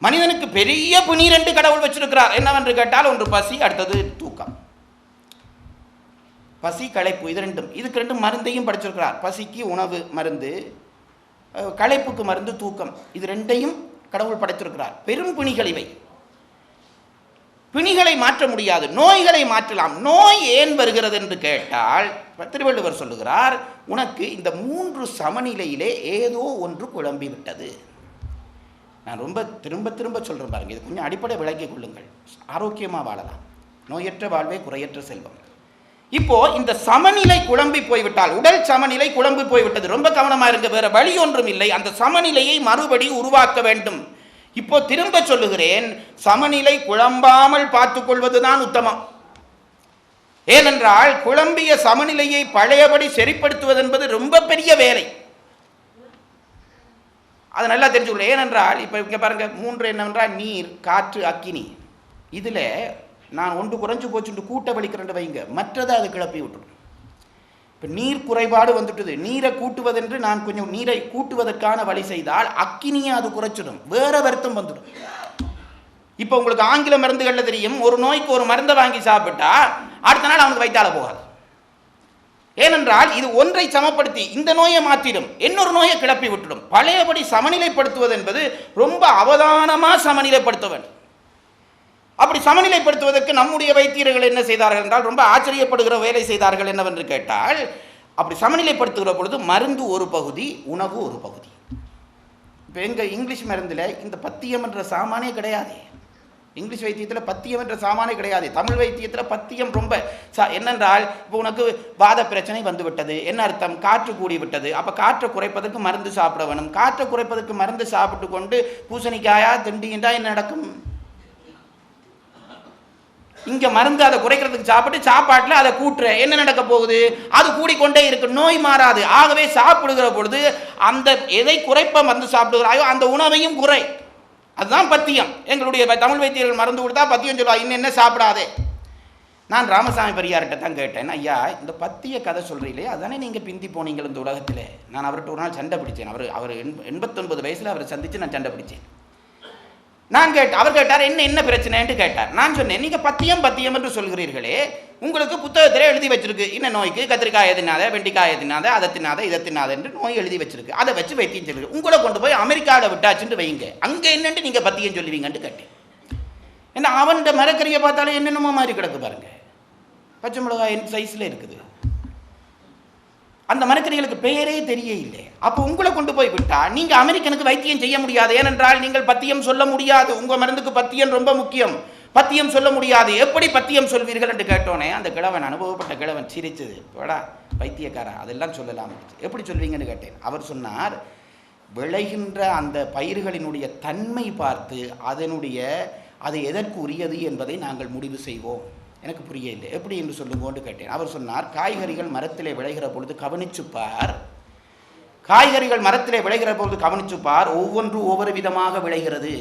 மனிதனுக்கு பெரிய புனிரெண்டு கடவுள் வச்சிருக்கிறார். என்னவென்று கேட்டால், ஒன்று பசி, அடுத்தது தூக்கம். பசி, களைப்பு, இதுக்கு ரெண்டும் மருந்தையும் படிச்சிருக்கிறார். பசிக்கு உணவு மருந்து, களைப்புக்கு மருந்து தூக்கம். இது ரெண்டையும் கடவுள் படைத்திருக்கிறார். பெரும் பிணிகள் இவை. பிணிகளை மாற்ற முடியாது, நோய்களை மாற்றலாம். நோய் ஏன் வருகிறது என்று கேட்டால், திருவள்ளுவர் சொல்லுகிறார், உனக்கு இந்த 3 சமநிலையிலே ஏதோ ஒன்று குழம்பி விட்டது. நான் ரொம்ப திரும்ப திரும்ப சொல்கிறேன் பாருங்க, இது கொஞ்சம் அடிப்படை விளங்கிக் கொள்ளுங்கள். ஆரோக்கியமாக வாழலாம். நோயற்ற வாழ்வே குறையற்ற செல்வம். இப்போ இந்த சமநிலை குழம்பி போய்விட்டால், உடல் சமநிலை குழம்பி போய்விட்டது, ரொம்ப கவனமாக இருங்க, வேற வழி ஒன்றும் இல்லை. அந்த சமநிலையை மறுபடி உருவாக்க வேண்டும். இப்போ திரும்ப சொல்லுகிறேன், சமநிலை குழம்பாமல் பார்த்துக் கொள்வதுதான் உத்தமம். ஏனென்றால் குழம்பிய சமநிலையை பழையபடி சரிப்படுத்துவது என்பது ரொம்ப பெரிய வேலை. அதை நல்லா தெரிஞ்சுக்கொள்ள. ஏனென்றால் இப்போ இங்கே பாருங்க, 3 என்னவென்றால் நீர், காற்று, அக்கினி. இதில் நான் ஒன்று குறைஞ்சு போச்சுட்டு கூட்ட வலிக்கிறேன் வைங்க, மற்றதை அது கிளப்பி விட்டுடும். இப்போ நீர் குறைபாடு வந்துட்டுது, நீரை கூட்டுவதென்று நான் கொஞ்சம் நீரை கூட்டுவதற்கான வழி செய்தால் அக்கினியை அது குறைச்சிடும், வேற வருத்தம் வந்துடும். இப்போ உங்களுக்கு ஆங்கில மருந்துகளில் தெரியும், ஒரு நோய்க்கு ஒரு மருந்தை வாங்கி சாப்பிட்டா அடுத்த நாள் அவனுக்கு வைத்தால போகாது. ஏனென்றால் இது ஒன்றை சமப்படுத்தி இந்த நோயை மாற்றிடும், இன்னொரு நோயை கிளப்பி விட்டுடும். பழையபடி சமநிலைப்படுத்துவது என்பது ரொம்ப அவதானமாக சமநிலைப்படுத்த வேண்டும். அப்படி சமநிலைப்படுத்துவதற்கு நம்முடைய வைத்தியர்கள் என்ன செய்தார்கள் என்றால், ரொம்ப ஆச்சரியப்படுகிற வேலை செய்தார்கள். என்னவென்று கேட்டால், அப்படி சமநிலைப்படுத்துகிற பொழுது மருந்து ஒரு பகுதி, உணவு ஒரு பகுதி. இப்போ எங்கள் இங்கிலீஷ் மருந்தில் இந்த பத்தியம் என்ற சாமானே கிடையாது. இங்கிலீஷ் வைத்தியத்தில் பத்தியம் என்ற சாமானே கிடையாது. தமிழ் வைத்தியத்தில் பத்தியம் ரொம்ப என்னென்றால், இப்போ உனக்கு வாத பிரச்சனை வந்து விட்டது, என்ன அர்த்தம்? காற்று கூடி விட்டது. அப்போ காற்றை குறைப்பதற்கு மருந்து சாப்பிட வேணும். காற்றை குறைப்பதற்கு மருந்து சாப்பிட்டு கொண்டு பூசணிக்காயா திண்டிகின்றா என்ன நடக்கும்? இங்கே மருந்து அதை குறைக்கிறதுக்கு சாப்பிட்டு சாப்பாட்டில் அதை கூட்டுற என்ன நடக்க போகுது? அது கூடிக்கொண்டே இருக்கு, நோய் மாறாது. ஆகவே சாப்பிடுகிற பொழுது அந்த எதை குறைப்ப மருந்து சாப்பிடுகிறாயோ அந்த உணவையும் குறை. அதுதான் பத்தியம். எங்களுடைய தமிழ் வைத்தியர்கள் மருந்து கொடுத்தா பத்தியம் சொல்லுவா, இன்னும் சாப்பிடாதே. நான் ராமசாமி பெரியார்கிட்ட தான் கேட்டேன், ஐயா இந்த பத்திய கதை சொல்கிறீங்களே அதுதானே நீங்கள் பிந்தி போனீங்கள் இந்த உலகத்தில். நான் அவர்கிட்ட ஒரு நாள் சண்டை பிடிச்சேன். அவர் 89 வயசில் அவரை சந்தித்து நான் சண்டை பிடிச்சேன். அவர் கேட்டார், என்ன பிரச்சனைன்னு கேட்டார். நான் சொன்னேன், நீங்கள் பத்தியம் என்று சொல்கிறீர்களே, உங்களுக்கு புத்தகத்தில் எழுதி வச்சிருக்கு, இன்ன நோய்க்கு கத்திரிக்காய் தின்னாத, வெண்டிக்காயை தின்னாத, அதை தின்னாத, இதை தின்னாத என்று நோய் எழுதி வச்சிருக்கு. அதை வச்சு வைத்தியம் சொல்லுங்க. உங்களை கொண்டு போய் அமெரிக்காவில் விட்டாச்சுன்னு வைங்க, அங்கே என்னென்று நீங்கள் பத்தியம் சொல்லுவீங்கன்னு கேட்டேன். ஏன்னா அவன் மரக்கறியை பார்த்தாலே என்னென்னமோ மாதிரி கிடக்கு பாருங்க, பச்சை மிளகாய் சைஸில் இருக்குது. அந்த மரக்கறிகளுக்கு பெயரே தெரிய இல்லை. அப்போ உங்களை கொண்டு போய் விட்டா நீங்கள் அமெரிக்கனுக்கு வைத்தியம் செய்ய முடியாது. ஏனென்றால் நீங்கள் பத்தியம் சொல்ல முடியாது. உங்கள் மருந்துக்கு பத்தியம் ரொம்ப முக்கியம். பத்தியம் சொல்ல முடியாது. எப்படி பத்தியம் சொல்வீர்கள் என்று கேட்டோன்னே அந்த கிழவன், அனுபவப்பட்ட கிழவன் சிரிச்சது, போடா பைத்தியக்காரா, அதெல்லாம் சொல்லலாம். எப்படி சொல்வீங்கன்னு கேட்டேன். அவர் சொன்னார், விளைகின்ற அந்த பயிர்களினுடைய தன்மை பார்த்து அது எதற்கு உரியது என்பதை நாங்கள் முடிவு செய்வோம். எனக்கு புரியல, எப்படி என்று சொல்லுங்கன்னு கேட்டேன். அவர் சொன்னார், காய்கறிகள் மரத்திலே விளைகிற பொழுது கவனிச்சுப்பார், காய்கறிகள் மரத்திலே விளைகிற பொழுது கவனிச்சுப்பார், ஒவ்வொன்று ஒவ்வொரு விதமாக விளைகிறது,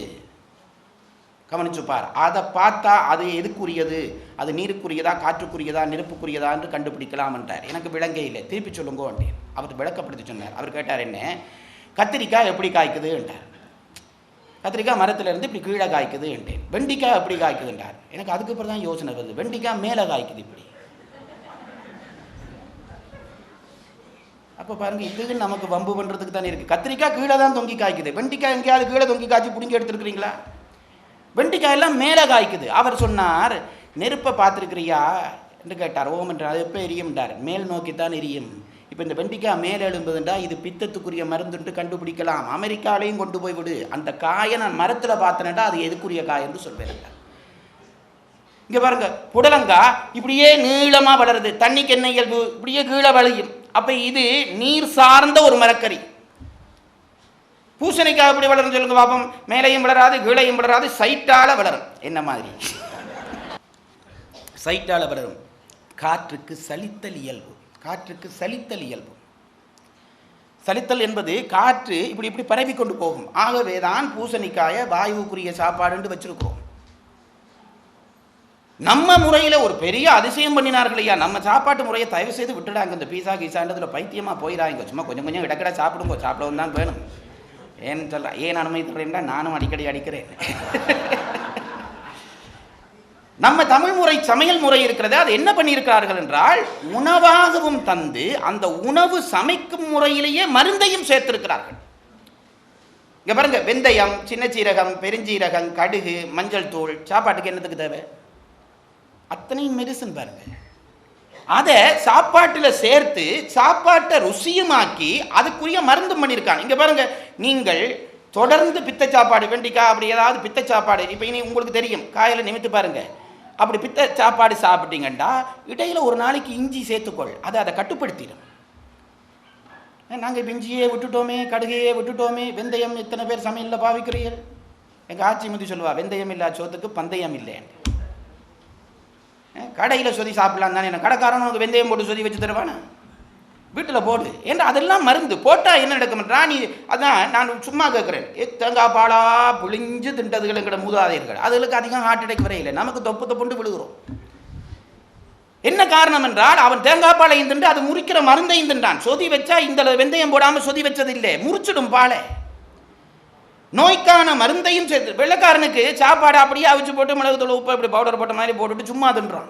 கவனிச்சுப்பார். அதை பார்த்தா அது எதுக்குரியது, அது நீருக்குரியதா, காற்றுக்குரியதா, நெருப்புக்குரியதா என்று கண்டுபிடிக்கலாம் என்றார். எனக்கு விளங்க இல்லை, திருப்பி சொல்லுங்கோ என்றேன். அவர் விளக்கப்படுத்தி சொன்னார். அவர் கேட்டார், என்ன கத்திரிக்காய் எப்படி காய்க்குது என்றார். கத்திரிக்காய் மரத்தில் இருந்து இப்படி கீழே காய்க்குது என்றேன். வெண்டிக்காய் எப்படி காய்க்குது என்றார். எனக்கு அதுக்கப்புறம் தான் யோசனை வருது, வெண்டிக்காய் மேலே காய்க்குது இப்படி. அப்போ பாருங்க, இது நமக்கு வம்பு பண்ணுறதுக்கு தானே இருக்குது. கத்திரிக்காய் கீழே தான் தொங்கி காய்க்குது, வெண்டிக்காய் எங்கேயாவது கீழே தொங்கி காய்ச்சி பிடிங்கி எடுத்துருக்கிறீங்களா? வெண்டிக்காய் எல்லாம் மேலே காய்க்குது. அவர் சொன்னார், நெருப்பை பார்த்துருக்கிறியா என்று கேட்டார். ஓம் என்றார். அது எப்போ எரியும்ன்றார். மேல் நோக்கித்தான் எரியும். இப்போ இந்த வெண்டிக்காய் மேலே எழும்புதுண்டா இது பித்தத்துக்குரிய மருந்துன்ட்டு கண்டுபிடிக்கலாம். அமெரிக்காலையும் கொண்டு போய் விடு, அந்த காயை நான் மரத்தில் பார்த்தனேன்டா அது எதுக்குரிய காய் என்று சொல்வேன். இங்கே பாருங்க, புடலங்காய் இப்படியே நீளமாக வளருது, தண்ணிக்கு என்ன இயல்பு, இப்படியே கீழே வளையும். அப்போ இது நீர் சார்ந்த ஒரு மரக்கறி. பூசணிக்காய் எப்படி வளரும் சொல்லுங்க பாப்போம்? மேலையும் வளராது, கீழையும் வளராது, சைட்டால வளரும். என்ன மாதிரி சைட்டால வளரும். காற்றுக்கு சலித்தல் இயல்பு, காற்றுக்கு சலித்தல் இயல்பு. சலித்தல் என்பது காற்று இப்படி இப்படி பரவி கொண்டு போகும். ஆகவே தான் பூசணிக்காயை வாயுக்குரிய சாப்பாடுன்னு வச்சிருக்கிறோம். நம்ம முறையில் ஒரு பெரிய அதிசயம் பண்ணினார்கள் ஐயா. நம்ம சாப்பாட்டு முறையை தயவு செய்து விட்டுடாங்க. இந்த பீஸா கீசான்றதுல பைத்தியமாக போயிடாங்க. சும்மா கொஞ்சம் கொஞ்சம் இடக்கடா சாப்பிடுங்க, சாப்பிடவும் தான் வேணும். ஏன்னு சொல்ல ஏன் அனுமதி தர்றேன்னா நானும் அடிக்கடி அடிக்கிறேன். நம்ம தமிழ் முறை சமையல் முறை இருக்கிறது, அது என்ன பண்ணியிருக்கிறார்கள் என்றால் உணவாகவும் தந்து அந்த உணவு சமைக்கும் முறையிலேயே மருந்தையும் சேர்த்திருக்கிறார்கள். இங்க பாருங்க, வெந்தயம், சின்ன சீரகம், பெருஞ்சீரகம், கடுகு, மஞ்சள் தூள், சாப்பாட்டுக்கு என்னத்துக்கு தேவை? அத்தனையும் மெடிசன் பாருங்க. அதை சாப்பாட்டில் சேர்த்து சாப்பாட்டை ருசியுமாக்கி அதுக்குரிய மருந்து பண்ணியிருக்காங்க. இங்க பாருங்க, நீங்கள் தொடர்ந்து பித்த சாப்பாடு, வெண்டிக்காய் அப்படி ஏதாவது பித்த சாப்பாடு, இப்போ இனி உங்களுக்கு தெரியும், காயில நிமித்து பாருங்க, அப்படி பித்த சாப்பாடு சாப்பிட்டீங்கன்னா இடையில ஒரு நாளைக்கு இஞ்சி சேர்த்துக்கொள், அதை கட்டுப்படுத்திடும். நாங்கள் இப்போ இஞ்சியே விட்டுட்டோமே, கடுகையே விட்டுட்டோமே, வெந்தயம் இத்தனை பேர் சமையலில் பாவிக்கிறீர்கள். எங்கள் ஆட்சி முதி சொல்லுவா, வெந்தயம் இல்லா சோத்துக்கு பந்தயம் இல்லைன்னு. கடையில் சொதி சாப்பிடலாம் தானே, என்ன கடைக்காரனுக்கு வெந்தயம் போட்டு சொதி வச்சு தருவானே, வீட்டில் போடு. ஏன்னா அதெல்லாம் மருந்து போட்டால் என்ன நடக்கும்ன்றா நீ, அதான் நான் சும்மா கேட்குறேன், தேங்காய் பாலா புளிஞ்சு திண்டதுகள் எங்கட மூதாதையர்கள், அதுகளுக்கு அதிகம் ஹார்ட் அட்டாக் வரையில்லை, நமக்கு தொப்பு தொப்புண்டு விழுகிறோம். என்ன காரணம் என்றால் அவன் தேங்காய் பாலையும் திண்டு அது முறிக்கிற மருந்தையும் தின்றான். சொதி வச்சா இந்த வெந்தயம் போடாமல் சொதி வச்சது இல்லை, முறிச்சிடும் பாலை. நோய்க்கான மருந்தையும் சேர்த்து வெள்ளைக்காரனுக்கு சாப்பாடு அப்படியே அவிச்சு போட்டு மிளகு தூள் உப்பு இப்படி பவுடர் போட்ட மாதிரி போட்டுட்டு சும்மா தின்றான்.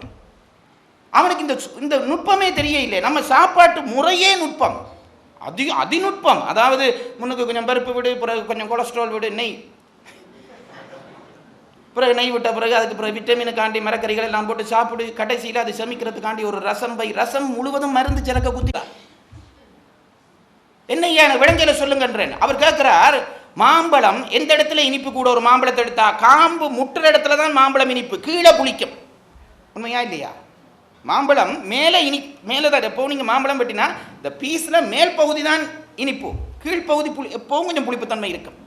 அவனுக்கு இந்த நுட்பமே தெரியல. நம்ம சாப்பாட்டு முறையே நுட்பம், அதிநுட்பம். அதாவது முன்னுக்கு கொஞ்சம் பருப்பு விடு, பிறகு கொஞ்சம் கொலஸ்ட்ரால் விடு, நெய், பிறகு நெய் விட்ட பிறகு அதுக்கு பிறகு விட்டமினுக்காண்டி மரக்கறிகள் எல்லாம் போட்டு சாப்பிடு, கடைசியில் அது சமைக்கிறதுக்காண்டி ஒரு ரசம் முழுவதும் மருந்து சிறக்க குத்திட்டார். என்னையா எனக்கு விளங்கையில சொல்லுங்கன்றேன். அவர் கேட்கிறார், மாம்பழம் எந்த இடத்துல இனிப்பு கூட? ஒரு மாம்பழத்தை எடுத்தா காம்பு முட்டுற இடத்துல தான் மாம்பழம் இனிப்பு, கீழே புளிக்கும். உண்மையா இல்லையா? மாம்பழம் மேலே மேலே தான். எப்போ நீங்கள் மாம்பழம் வெட்டினா இந்த பீஸில் மேல் பகுதி தான் இனிப்பு, கீழ்ப்பகுதி எப்பவும் கொஞ்சம் புளிப்புத்தன்மை இருக்கும்.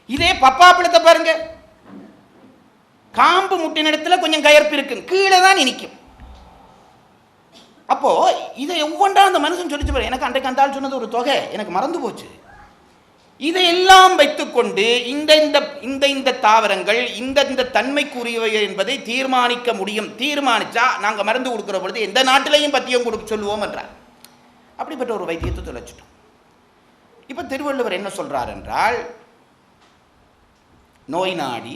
இதே பப்பாப்பழத்தை பாருங்க, காம்பு முட்டின இடத்துல கொஞ்சம் கயர்ப்பு இருக்கு, கீழே தான் இனிக்கும். அப்போ இதை ஒவ்வொன்றா அந்த மனுஷன் சொல்லிச்சு பாரு. எனக்கு அன்றைக்கு அந்த ஆள் சொன்னது ஒரு தொகை எனக்கு மறந்து போச்சு. இதையெல்லாம் வைத்துக்கொண்டு இந்த தாவரங்கள் இந்த தன்மைக்குரியவை என்பதை தீர்மானிக்க முடியும். தீர்மானிச்சா நாங்கள் மருந்து கொடுக்குற பொழுது எந்த நாட்டிலையும் பத்தியம் கொடுக்க சொல்லுவோம் என்றார். அப்படிப்பட்ட ஒரு வைத்தியத்தை தொலைச்சிட்டோம். இப்போ திருவள்ளுவர் என்ன சொல்றார் என்றால், நோய் நாடி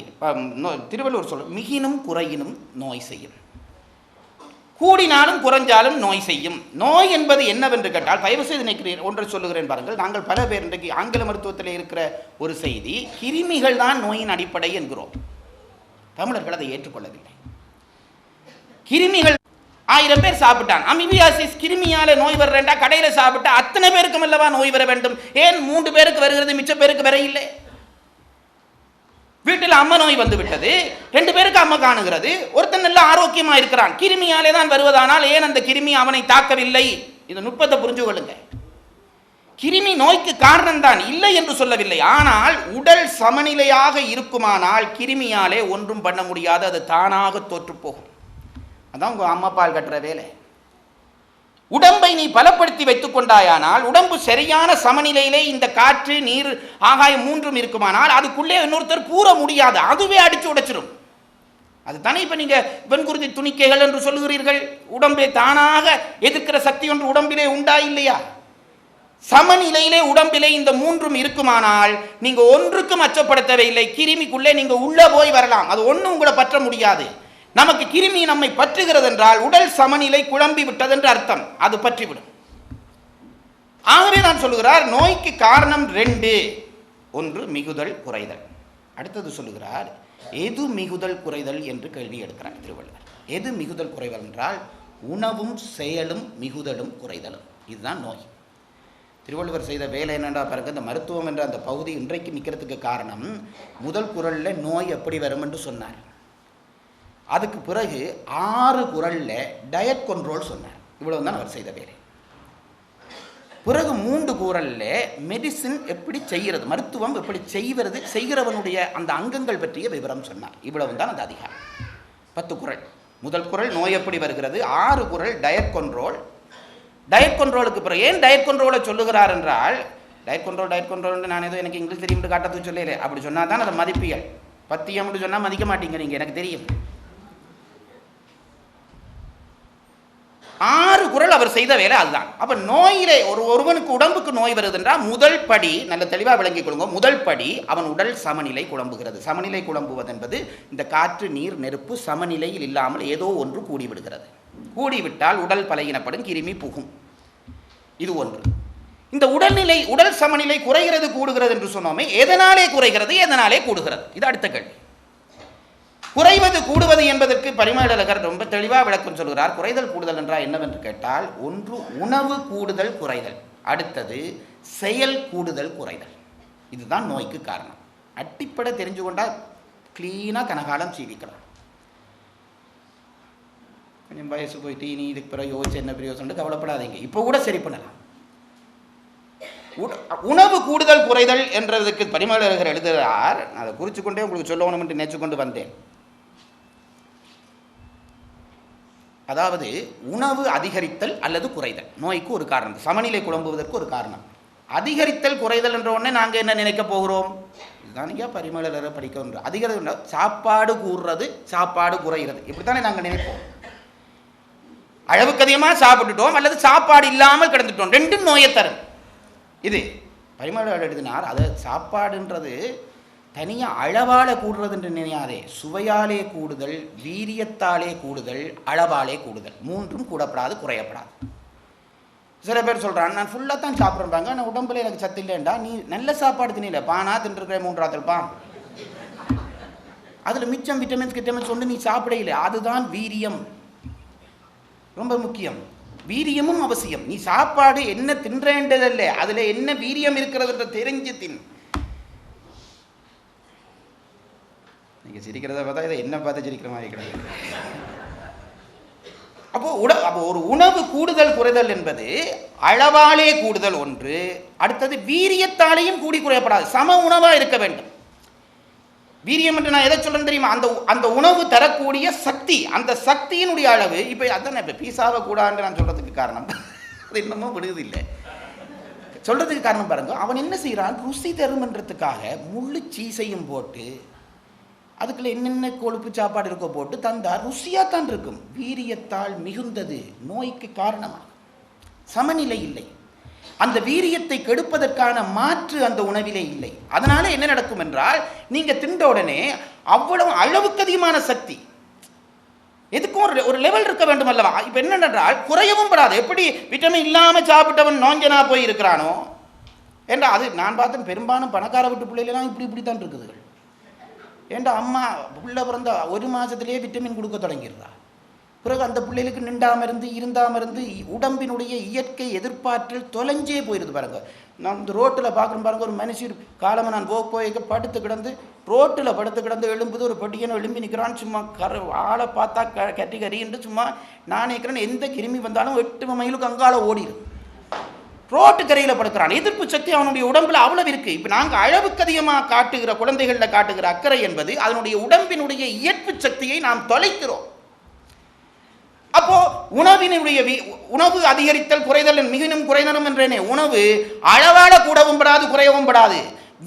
திருவள்ளுவர் சொல்ற மிகினும் குறையினும் நோய் செய்யும், கூடினாலும் குறைஞ்சாலும் நோய் செய்யும். நோய் என்பது என்னவென்று கேட்டால், தயவு செய்து நினைக்கிறேன் ஒன்றை சொல்லுகிறேன் பாருங்கள். நாங்கள் பல பேர் இன்றைக்கு ஆங்கில மருத்துவத்தில் இருக்கிற ஒரு செய்தி, கிருமிகள் தான் நோயின் அடிப்படை என்கிறோம். தமிழர்கள் அதை ஏற்றுக்கொள்ளவில்லை. கிருமிகள் 1000 பேர் சாப்பிட்டான், அமிபியாசிஸ் கிருமியால நோய் வர்றேன்டா, கடையில் சாப்பிட்டா அத்தனை பேருக்கும் அல்லவா நோய் வர வேண்டும்? ஏன் 3 பேருக்கு வருகிறது, மிச்ச பேருக்கு வர இல்லை? வீட்டில் அம்மா நோய் வந்து விட்டது, 2 பேருக்கு அம்மா காணுகிறது, ஒருத்தன் நல்ல ஆரோக்கியமா இருக்கிறான், கிருமியாலே தான் வருவதானால் ஏன் அந்த கிருமி அவனை தாக்கவில்லை? இந்த நுட்பத்தை புரிஞ்சு கொள்ளுங்க. கிருமி நோய்க்கு காரணம் தான், இல்லை என்று சொல்லவில்லை. ஆனால் உடல் சமநிலையாக இருக்குமானால் கிருமியாலே ஒன்றும் பண்ண முடியாது, அது தானாக தோற்று போகும். அதான் உங்க அம்மா பால் கட்டுற வேலை. உடம்பை நீ பலப்படுத்தி வைத்துக் கொண்டாயானால், உடம்பு சரியான சமநிலையிலே இந்த காற்று நீர் ஆகாயம் 3ம் இருக்குமானால் அதுக்குள்ளே இன்னொருத்தர் பூர முடியாது, அதுவே அடிச்சு உடைச்சிடும். அது தானே இப்ப நீங்க வெண்குருதி துணிக்கைகள் என்று சொல்லுகிறீர்கள். உடம்பை தானாக எதிர்க்கிற சக்தி ஒன்று உடம்பிலே உண்டா இல்லையா? சமநிலையிலே உடம்பிலே இந்த 3ம் இருக்குமானால் நீங்க ஒன்றுக்கும் அச்சப்பட தேவையில்லை. கிருமிக்குள்ளே நீங்க உள்ள போய் வரலாம், அது ஒன்றும் உங்களை பற்ற முடியாது. நமக்கு கிருமி நம்மை பற்றுகிறது என்றால் உடல் சமநிலை குழம்பி விட்டது என்று அர்த்தம், அது பற்றிவிடும். ஆகவே நான் சொல்லுகிறார், நோய்க்கு காரணம் 2. ஒன்று மிகுதல் குறைதல். அடுத்தது சொல்லுகிறார், எது மிகுதல் குறைதல் என்று கேள்வி எடுக்கிறார் திருவள்ளுவர். எது மிகுதல் குறைதல் என்றால் உணவும் செயலும் மிகுதலும் குறைதலும், இதுதான் நோய். திருவள்ளுவர் செய்த வேலை என்னென்றா பாருங்க. இந்த மருத்துவம் என்ற அந்த பகுதி இன்றைக்கு நிற்கிறதுக்கு காரணம், முதல் குறள்ல நோய் எப்படி வரும் என்று சொன்னார். அதுக்கு பிறகு 6 குறள்ல டயட் கண்ட்ரோல் சொன்னார். இவ்வளவு தான் அவர் செய்த வேலை. பிறகு 3 குறள்ல மெடிசின் எப்படி செய்கிறது, மருத்துவம் எப்படி செய்கிறவனுடைய அந்த அங்கங்கள் பற்றிய விவரம் சொன்னார். இவ்வளவு தான் அந்த அதிகாரம். 10 குறள். முதல் குறள் நோய் எப்படி வருகிறது, 6 குறள் டயட் கண்ட்ரோல். டயட் கண்ட்ரோலுக்கு பிறகு ஏன் டயட் கண்ட்ரோலை சொல்லுகிறார் என்றால், டயட் கண்ட்ரோல் நான் ஏதோ எனக்கு இங்கிலீஷ் தெரியும் காட்டத்துக்கு சொல்லல, அப்படி சொன்னால் தான் அதை மதிப்பியல். பத்தியம்னு சொன்னால் மதிக்க மாட்டீங்க நீங்கள், எனக்கு தெரியும். 6 குறள் அவர் செய்த வேலை அதுதான். அப்ப நோயிலே ஒருவனுக்கு உடம்புக்கு நோய் வருதுன்றால் முதல் படி நல்ல தெளிவாக விளங்கிக் கொள்ளுங்க. முதல் படி அவன் உடல் சமநிலை குழம்புகிறது. சமநிலை குழம்புவது என்பது இந்த காற்று நீர் நெருப்பு சமநிலையில் இல்லாமல் ஏதோ ஒன்று கூடிவிடுகிறது. கூடிவிட்டால் உடல் பலகீனப்படும், கிருமி புகும். இது ஒன்று. இந்த உடல் சமநிலை குறைகிறது கூடுகிறது என்று சொன்னோமே, எதனாலே குறைகிறது எதனாலே கூடுகிறது? இது அடுத்த கேள்வி. குறைவது கூடுவது என்பதற்கு பரிமேலழகர் ரொம்ப தெளிவாக விளக்கம் சொல்கிறார். குறைதல் கூடுதல் என்றால் என்னவென்று கேட்டால், ஒன்று உணவு கூடுதல் குறைதல், அடுத்தது செயல் கூடுதல் குறைதல். இதுதான் நோய்க்கு காரணம். அடிப்படை தெரிஞ்சு கொண்டால் கிளீனாக கனகாலம் சீவிக்கலாம். கொஞ்சம் வயசு போயிட்டு நீ இதுக்கு பிறகு யோசிச்சு என்ன பிரயோசனம் கவலைப்படாதீங்க, இப்போ கூட சரி பண்ணலாம். உணவு கூடுதல் குறைதல் என்றதுக்கு பரிமேலழகர் எழுதுகிறார். அதை குறித்து கொண்டே உங்களுக்கு சொல்லணும் என்று நினைச்சு கொண்டு வந்தேன். அதாவது உணவு அதிகரித்தல் அல்லது குறைதல் நோய்க்கு ஒரு காரணம், சமநிலை குழம்புவதற்கு ஒரு காரணம். அதிகரித்தல் குறைதல் என்ற உடனே நாங்கள் என்ன நினைக்க போகிறோம்? இதுதான் நீங்கள் பரிமேலழகரை படிக்க அதிகரித்த சாப்பாடு கூறுறது, சாப்பாடு குறைகிறது, இப்படித்தானே நாங்கள் நினைப்போம். அளவுக்கு அதிகமாக சாப்பிட்டுட்டோம் அல்லது சாப்பாடு இல்லாமல் கிடந்துட்டோம், ரெண்டும் நோயை தரும். இது பரிமேலழகர் எழுதினார். அது சாப்பாடுன்றது தனியாக அளவாலே கூடுறது என்று நினையாதே. சுவையாலே கூடுதல், வீரியத்தாலே கூடுதல், அளவாலே கூடுதல், மூன்றும் கூடப்படாது, குறையப்படாது. சில பேர் சொல்கிறான், நான் ஃபுல்லாக தான் சாப்பிட்றாங்க, ஆனால் உடம்புல எனக்கு சத்து இல்லைண்டா. நீ நல்ல சாப்பாடு தின்னில, பானா தின்றுக்கிற 3 பா, அதில் மிச்சம் விட்டமின்ஸ் ஒன்று நீ சாப்பிட இல்லை. அதுதான் வீரியம், ரொம்ப முக்கியம். வீரியமும் அவசியம். நீ சாப்பாடு என்ன தின்றேன்றதில்லை, அதில் என்ன வீரியம் இருக்கிறது தெரிஞ்சு தின். நீங்கள் சிரிக்கிறத பார்த்தா இதை என்ன பார்த்து சிரிக்கிற மாதிரி இருக்கிறது. அப்போ ஒரு உணவு கூடுதல் குறைதல் என்பது அளவாலே கூடுதல் ஒன்று, அடுத்தது வீரியத்தாலேயும் கூடி குறையப்படாது, சம உணவாக இருக்க வேண்டும். வீரியம் என்று நான் எதை சொல்றேன் தெரியுமா? அந்த உணவு தரக்கூடிய சக்தி, அந்த சக்தியினுடைய அளவு. இப்போ அதான் இப்போ பீஸாவை கூடான்னு நான் சொல்றதுக்கு காரணம் அது இன்னமும் விடுவது இல்லை. சொல்றதுக்கு காரணம் பாருங்க, அவன் என்ன செய்யறான், ருசி தருமன்றதுக்காக முள்ளு சீசையும் போட்டு அதுக்குள்ள என்னென்ன கொழுப்பு சாப்பாடு இருக்கோ போட்டு தந்தா ருசியாத்தான் இருக்கும். வீரியத்தால் மிகுந்தது நோய்க்கு காரணமாக. சமநிலை இல்லை. அந்த வீரியத்தை கெடுப்பதற்கான மாற்று அந்த உணவிலே இல்லை. அதனால என்ன நடக்கும் என்றால், நீங்க தின்ற உடனே அவ்வளவு அளவுக்கு அதிகமான சக்தி, எதுக்கும் ஒரு லெவல் இருக்க வேண்டும் அல்லவா? இப்ப என்னென்றால் குறையவும் படாது. எப்படி விட்டமின் இல்லாம சாப்பிட்டவன் நோஞ்சனா போய் இருக்கிறானோ என்றால், அது நான் பார்த்தேன் பெரும்பாலும் பணக்கார வீட்டு பிள்ளைலாம் இப்படி தான் இருக்குது. ஏண்டா அம்மா புள்ள பிறந்த 1 மாதத்திலேயே விட்டமின் கொடுக்க தொடங்கிடுறா. பிறகு அந்த பிள்ளைகளுக்கு நின்றாமல் இருந்தாமல் உடம்பினுடைய இயற்கை எதிர்பார்த்தல் தொலைஞ்சே போயிடுது பாருங்க. நான் இந்த ரோட்டில் பார்க்குறேன் பாருங்க, ஒரு மனுஷர் காலமாக நான் போய்க்க படுத்து கிடந்து எழும்புது, ஒரு பட்டியனை எழும்பி நிற்கிறான்னு சும்மா ஆளை பார்த்தா கட்டி கறின்னு சும்மா நான் நிற்கிறேன்னு, எந்த கிருமி வந்தாலும் 8 மைலுக்கு அங்கால ஓடிடும். ரோட்டு கரையில் படுக்கிறான். எதிர்ப்பு சக்தி அவனுடைய உடம்புல அவ்வளவு இருக்கு. இப்போ நாங்கள் அளவுக்கு அதிகமாக காட்டுகிற குழந்தைகளில் காட்டுகிற அக்கறை என்பது அதனுடைய உடம்பினுடைய இயற்பு சக்தியை நாம் தொலைக்கிறோம். அப்போ உணவு அதிகரித்தல் குறைதல் மிகவும் குறைதலும் என்றேனே, உணவு அளவால கூடவும் படாது குறையவும் படாது,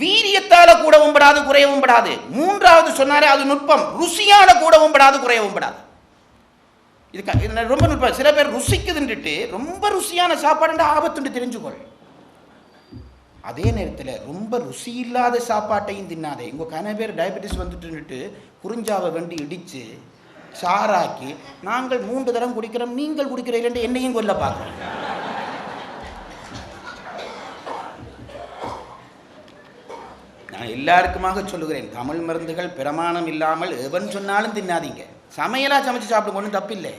வீரியத்தால கூடவும் படாது குறையவும் படாது. 3வது சொன்னாரே அது நுட்பம், ருசியால கூடவும் படாது குறையவும் படாது. இது ரொம்ப நுட்பம். சில பேர் ருசிக்குதுன்ட்டு ரொம்ப ருசியான சாப்பாடு ஆபத்துண்டு தெரிஞ்சுக்கொள். அதே நேரத்தில் ரொம்ப ருசி இல்லாத சாப்பாட்டையும் தின்னாதே. உங்க கன பேர் டயபெட்டிஸ் வந்துட்டு குறிஞ்சாவை வேண்டி இடிச்சு சாராக்கி நாங்கள் 3 தரம் குடிக்கிறோம், நீங்கள் குடிக்கிறீர்கள், என்னையும் கொல்ல பார்க்கிறோம். நான் எல்லாருக்குமாக சொல்லுகிறேன், தமிழ் மருந்துகள் பிரமாணம் இல்லாமல் எவன் சொன்னாலும் தின்னாதீங்க. சமையலாக சமைச்சு சாப்பிடும் ஒன்றும் தப்பில்லை.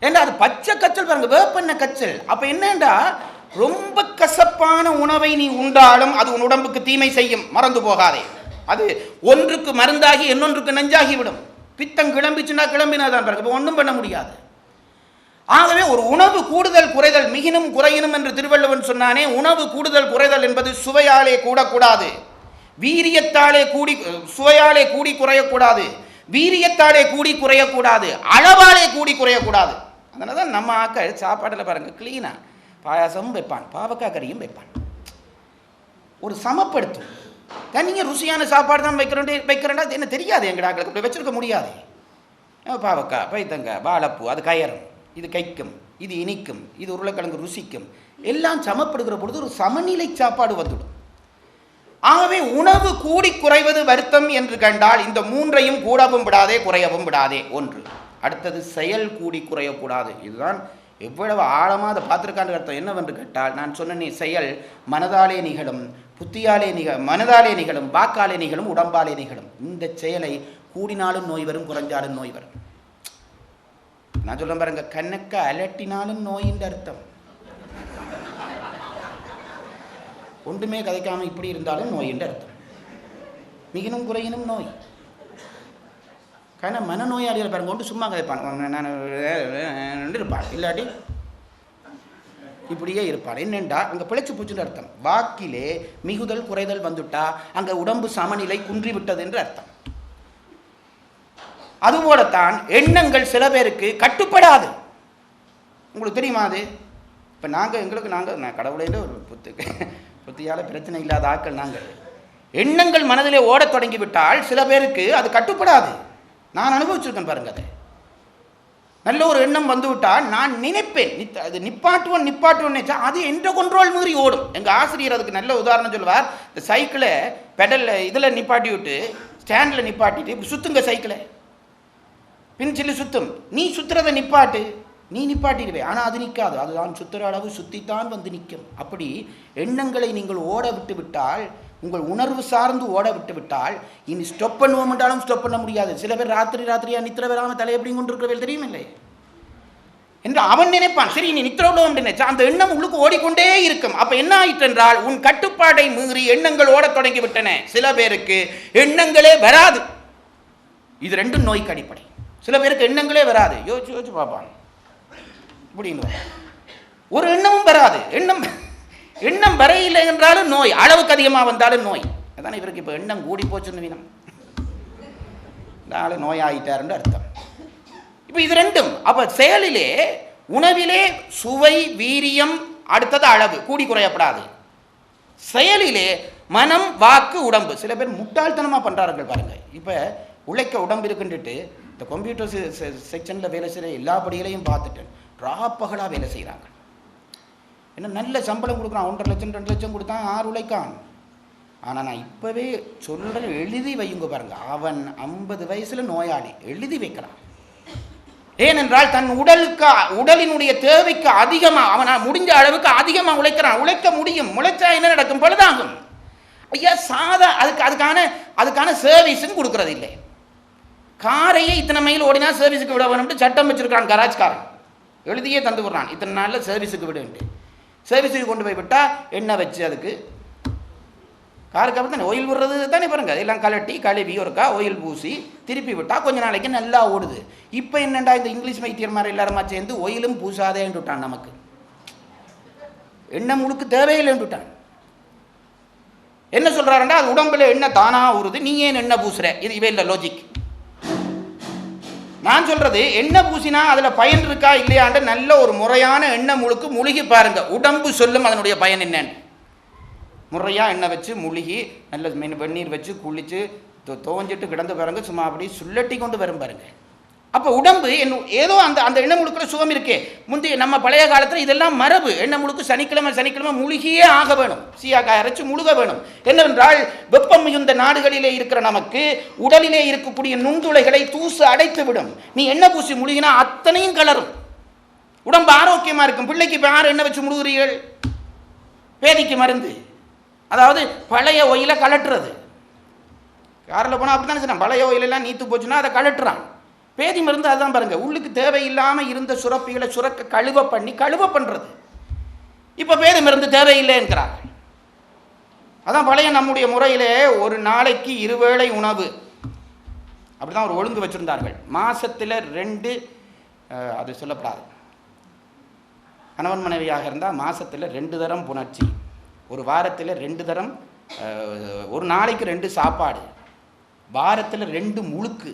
ஏண்டா அது பச்சை கச்சல் பாருங்க, வேப்பெண்ணெய் கச்சல். அப்போ என்னண்டா, ரொம்ப கசப்பான உணவை நீ உண்டாலும் அது உன் உடம்புக்கு தீமை செய்யும், மறந்து போகாதே. அது ஒன்றுக்கு மருந்தாகி இன்னொன்றுக்கு நஞ்சாகி விடும். பித்தம் கிளம்பிச்சுன்னா கிளம்பினாதான் பாருங்க, இப்போ ஒன்றும் பண்ண முடியாது. ஆகவே ஒரு உணவு கூடுதல் குறைதல் மிகினும் குறையினும் என்று திருவள்ளுவன் சொன்னானே, உணவு கூடுதல் குறைதல் என்பது சுவையாலே கூடக்கூடாது, வீரியத்தாலே சுவையாலே கூடி குறையக்கூடாது, வீரியத்தாலே கூடி குறையக்கூடாது, அளவாலே கூடி குறையக்கூடாது. அதனால தான் நம்ம ஆக்கள் சாப்பாட்டில் பாருங்க கிளீனாக பாயாசமும் வைப்பான், பாவக்காய் கறியும் வைப்பான். ஒரு சமப்படுத்தும். தனியாக ருசியான சாப்பாடு தான் வைக்கிறேன்டா என்ன தெரியாது, எங்கடாக்களுக்கு இப்படி வச்சிருக்க முடியாது. பாவக்காய், பைத்தங்காய், வாழைப்பூ, அது கயறும். இது கைக்கும், இது இனிக்கும், இது உருளைக்கிழங்கு ருசிக்கும், எல்லாம் சமப்படுகிற பொழுது ஒரு சமநிலை சாப்பாடு வந்துடும். ஆகவே உணவு கூடி குறைவது வருத்தம் என்று கண்டால் இந்த மூன்றையும் கூடவும் விடாதே குறையவும் விடாதே. ஒன்று. அடுத்தது செயல் கூடி குறையக்கூடாது. இதுதான் எவ்வளவு ஆழமாக அதை பார்த்துருக்கான்னு அர்த்தம். என்னவென்று கேட்டால், நான் சொன்ன செயல் மனதாலே நிகழும், புத்தியாலே மனதாலே நிகழும், வாக்காலே நிகழும், உடம்பாலே நிகழும். இந்த செயலை கூடினாலும் நோய் வரும், குறைஞ்சாலும் நோய் வரும். நான் சொல்ல பாருங்க, கண்ணக்க அலட்டினாலும் நோயின்ற அர்த்தம். ஒன்றுமே கதைக்காமல் இப்படி இருந்தாலும் நோய் என்று அர்த்தம். மிகினும் குறையினும் நோய். காரணம் மனநோயாளிகள் பாருங்க, ஒன்று சும்மா கதைப்பான், நான் இருப்பான், இல்லாட்டி இப்படியே இருப்பான். என்னென்றா அங்கே பிழைச்சி பூச்சுன்னு அர்த்தம். வாக்கிலே மிகுதல் குறைதல் வந்துட்டா அங்கே உடம்பு சமநிலை குன்றிவிட்டது என்று அர்த்தம். அதுபோலத்தான் எண்ணங்கள் சில பேருக்கு கட்டுப்படாது. உங்களுக்கு தெரியுமா அது? இப்போ நாங்கள் கடவுளையில ஒரு புத்தியால் பிரச்சனை இல்லாத ஆட்கள் நாங்கள். எண்ணங்கள் மனதிலே ஓடத் தொடங்கிவிட்டால் சில பேருக்கு அது கட்டுப்படாது. நான் அனுபவிச்சிருக்கேன் பாருங்க. அதை நல்ல ஒரு எண்ணம் வந்து விட்டால் நான் நினைப்பேன், அது நிப்பாட்டுவோம் நினைச்சா அது என்ற கண்ட்ரோல் மீறி ஓடும். எங்கள் ஆசிரியர் அதுக்கு நல்ல உதாரணம் சொல்லுவார். இந்த சைக்கிளை பெடலில் இதில் நிப்பாட்டி விட்டு ஸ்டாண்டில் நிப்பாட்டிட்டு இப்படி சுற்றுங்க, சைக்கிளை பின் சொல்லி சுத்தும். நீ சுற்றுறதை நிப்பாட்டு, நீ நிப்பாட்டிடுவே, ஆனால் அது நிற்காது. அதுதான் சுற்றுற அளவு சுற்றித்தான் வந்து நிற்கும். அப்படி எண்ணங்களை நீங்கள் ஓட விட்டு விட்டால், உங்கள் உணர்வு சார்ந்து ஓட விட்டு விட்டால், இனி ஸ்டாப் பண்ணுவோம் என்றாலும் ஸ்டாப் பண்ண முடியாது. சில பேர் ராத்திரியாக நித்திர வராமல் தலை எப்படி கொண்டு இருக்கிறவர்கள் தெரியுமில்லை என்று அவன் நினைப்பான். சரி, நீ நித்திர விடுவோம் நினைச்சா அந்த எண்ணம் உங்களுக்கு ஓடிக்கொண்டே இருக்கும். அப்போ என்ன ஆயிற்று என்றால், உன் கட்டுப்பாடை மீறி எண்ணங்கள் ஓட தொடங்கி விட்டன. சில பேருக்கு எண்ணங்களே வராது. இது ரெண்டும் நோய்க்கு அடிப்படை. சில பேருக்கு எண்ணங்களே வராது. யோசிச்சு பார்ப்பான் இப்படின்னு ஒரு எண்ணமும் வராது. எண்ணம் வரையில்லை என்றாலும் நோய், அளவுக்கு அதிகமாக வந்தாலும் நோய். அதான் இவருக்கு இப்போ எண்ணம் கூடி போச்சுன்னு வீணம், இந்த ஆள் நோய் ஆகிட்டாருன்னு அர்த்தம். இப்போ இது ரெண்டும். அப்போ செயலிலே உணவிலே சுவை வீரியம், அடுத்தது அளவு கூடி குறையப்படாது. செயலிலே மனம் வாக்கு உடம்பு. சில பேர் முட்டாள்தனமாக பண்ணுறார்கள் பாருங்க. இப்போ உழைக்க உடம்பு இருக்குன்ட்டு இந்த கம்ப்யூட்டர் செக்ஷனில் வேலை செய்கிற எல்லா படிகளையும் பார்த்துட்டேன். ராப்பகலாக வேலை செய்கிறாங்க. என்ன நல்ல சம்பளம் கொடுக்குறான், 1.5 லட்சம் 2 லட்சம் கொடுத்தான், 6 உழைக்கான். ஆனால் நான் இப்போவே சொல்கிறேன், எழுதி வையுங்க பாருங்க. அவன் 50 வயசில் நோயாளி, எழுதி வைக்கிறான். ஏனென்றால் தன் உடலினுடைய தேவைக்கு அதிகமாக அவன் முடிஞ்ச அளவுக்கு அதிகமாக உழைக்கிறான். உழைக்க முடியும், முளைச்சா என்ன நடக்கும்? பழுதாகும். ஐயா சாதா அதுக்கான சர்வீஸும் கொடுக்கறது இல்லை. காரையே இத்தனை மைல் ஓடினா சர்வீஸுக்கு விட வேணும்ட்டு சட்டம் வச்சிருக்கான் கராஜ்காரன். எழுதியே தந்து விடுறான், இத்தனை நாளில் சர்வீஸுக்கு விடுன்ட்டு. சர்வீஸுக்கு கொண்டு போய் விட்டால் எண்ணெய் வச்சு அதுக்கு காருக்கு அப்புறம் தானே ஆயில் விடுறது தானே பாருங்க. எல்லாம் கழுவி ஒருக்கா ஆயில் பூசி திருப்பி விட்டால் கொஞ்ச நாளைக்கு நல்லா ஓடுது. இப்போ என்னண்டா இந்த இங்கிலீஷ் வைத்தியர் மாதிரி எல்லாருமா சேர்ந்து ஆயிலும் பூசாதேன்னு விட்டான். நமக்கு எண்ணெய் முழுக்க தேவையில்லைன்னு விட்டான். என்ன சொல்கிறாருண்டா, அது உடம்புல எண்ணெய் தானாக ஊறுது, நீ ஏன் எண்ணெய் பூசுற? இது இவே இல்லை லாஜிக். நான் சொல்றது, எண்ணெய் பூசினா அதில் பயன் இருக்கா இல்லையாண்டு நல்ல ஒரு முறையான எண்ணெய் முழுக்கு முழுகி பாருங்க. உடம்பு சொல்லும் அதனுடைய பயன் என்னன்னு. முறையாக எண்ணெய் வச்சு முழுகி நல்ல வெந்நீர் வச்சு குளித்து துவஞ்சிட்டு கிடந்து பாருங்க. சும்மா அப்படி சுள்ளட்டி கொண்டு வரும் பாருங்க. அப்போ உடம்பு ஏதோ அந்த எண்ணெய் முழுக்கில் சுகம் இருக்கே. முந்தைய நம்ம பழைய காலத்தில் இதெல்லாம் மரபு. எண்ணெய் முழுக்கு சனிக்கிழமை முழுகியே ஆக வேணும், சீயாக்காய் அரைச்சி முழுக வேணும். என்னவென்றால் வெப்பம் மிகுந்த நாடுகளிலே இருக்கிற நமக்கு உடலிலே இருக்கக்கூடிய நுண்துளைகளை தூசு அடைத்து விடும். நீ எண்ணெய் பூசி முழுகினா அத்தனையும் கலரும், உடம்பு ஆரோக்கியமாக இருக்கும். பிள்ளைக்கு இப்போ யார் எண்ணெய் வச்சு முழுகிறீர்கள்? பேதிக்கு மருந்து, அதாவது பழைய ஒயிலை கலட்டுறது. காரில் போனால் அப்படி தானே சொன்னான், பழைய ஒயிலெல்லாம் நீத்து போச்சுன்னா அதை கலட்டுறான். பேதி மருந்து அதுதான் பாருங்க. உள்ளுக்கு தேவையில்லாமல் இருந்த சுரப்பிகளை சுரக்க கழுவ பண்ணுறது. இப்போ பேதி மருந்து தேவையில்லை என்கிறாங்க. அதான் பழைய நம்முடைய முறையிலே ஒரு நாளைக்கு 2 வேளை உணவு அப்படிதான் ஒரு ஒழுங்கு வச்சுருந்தார்கள். மாதத்தில் 2, அது சொல்லப்படாது, கணவன் மனைவியாக இருந்தால் மாதத்தில் 2 தரம் புணர்ச்சி, ஒரு வாரத்தில் 2 தரம், ஒரு நாளைக்கு 2 சாப்பாடு, வாரத்தில் 2 முழுக்கு,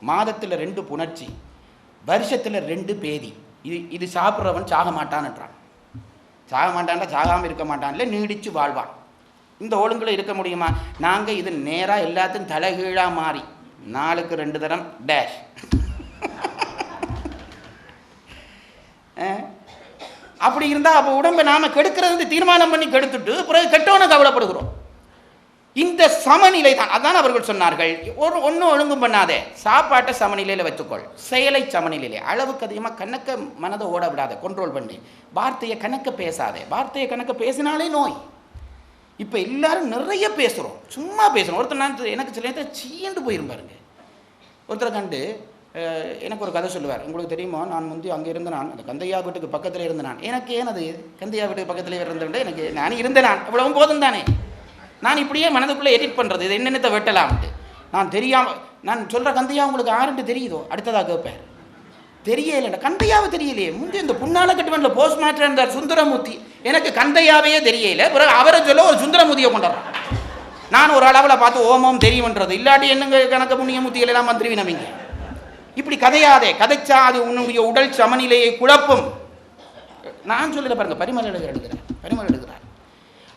மாதத்தில் 2 புணர்ச்சி, வருஷத்தில் 2 பேதி. இது சாப்பிட்றவன் சாக மாட்டான்ன்றான். சாக மாட்டான்டா சாகாமல் இருக்க மாட்டான்ல, நீடித்து வாழ்வான். இந்த ஒழுங்கில் இருக்க முடியுமா? நாங்கள் இது நேராக எல்லாத்தையும் தலைகீழாக மாறி நாளுக்கு 2 தரம் டேஷ். அப்படி இருந்தால் அப்போ உடம்பை நாம் கெடுக்கிறது தீர்மானம் பண்ணி கெடுத்துட்டு பிறகு கெட்டவனை கவலைப்படுகிறோம். இந்த சமநிலை தான். அதான் அவர்கள் சொன்னார்கள், ஒன்றும் ஒழுங்கும் பண்ணாதே, சாப்பாட்டை சமநிலையில் வச்சுக்கொள், செயலை சமநிலையிலே, அளவுக்கு அதிகமாக கணக்க மனதை ஓட விடாத, கண்ட்ரோல் பண்ணி, வார்த்தையை கணக்க பேசாதே, வார்த்தையை கணக்க பேசினாலே நோய். இப்போ எல்லாரும் நிறைய பேசுகிறோம், சும்மா பேசுகிறோம். ஒருத்தர் நான் எனக்கு சில நேரத்தில் சீண்டு போயிருப்பாருங்க. ஒருத்தரை கண்டு எனக்கு ஒரு கதை சொல்லுவார். உங்களுக்கு தெரியுமா, நான் வந்து அங்கே இருந்த நான் அந்த கந்தையா வீட்டுக்கு பக்கத்தில் இருந்த நான், எனக்கு ஏன் அது கந்தையா வீட்டுக்கு பக்கத்தில் இருந்தேன், எனக்கு நான் இருந்தேன், நான் இவ்வளவும் போதும் தானே. நான் இப்படியே மனதுக்குள்ளே எடிட் பண்ணுறது, இது என்னென்னத்தை வெட்டலாம்ட்டு. நான் தெரியாமல் நான் சொல்கிற கந்தையா உங்களுக்கு ஆறுண்டு தெரியுதோ, அடுத்ததாக கேட்பேன். தெரியலைண்டா, கந்தையாவை தெரியலையே. முந்தைய இந்த புண்ணால கட்டுவனில் போஸ்ட் மாஸ்டர் இருந்தார் சுந்தரமூர்த்தி, எனக்கு கந்தையாவையே தெரியல. பிறகு அவரை சொல்ல ஒரு சுந்தரமூர்த்தியை கொண்டாடுறோம். நான் ஒரு அளவில் பார்த்து ஓமம் தெரியும்ன்றது, இல்லாட்டி என்னங்க கணக்க புண்ணியமூர்த்திகள் எல்லாம் மந்திரி நம்பிங்க. இப்படி கதையாதே, கதைச்சா அது உன்னுடைய உடல் சமநிலையை குழப்பும். நான் சொல்லல பாருங்க, பரிமள எடுக்கிறார்.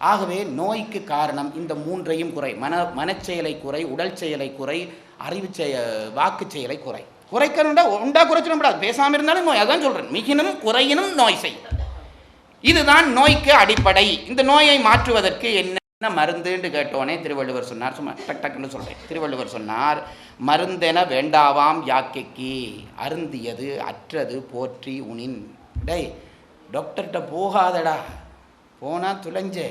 ஆகவே நோய்க்கு காரணம் இந்த மூன்றையும் குறை. மனச்செயலை குறை, உடல் செயலை குறை, அறிவு வாக்கு செயலை குறை. குறைக்கணும்டா உண்டா குறைச்சிடக்கூடாது, பேசாமல் இருந்தாலும் நோய். அதான் சொல்றேன், மிகினும் குறையினும் நோய் செய். இதுதான் நோய்க்கு அடிப்படை. இந்த நோயை மாற்றுவதற்கு என்ன மருந்துன்னு கேட்டோனே திருவள்ளுவர் சொன்னார். சும்மா டக் டக்குன்னு சொல்றேன். திருவள்ளுவர் சொன்னார், மருந்தென வேண்டாவாம் யாக்கைக்கு, அருந்தியது அற்றது போற்றி உனின். டேய், டாக்டர்கிட்ட போகாதடா, போனா துளைஞ்சே.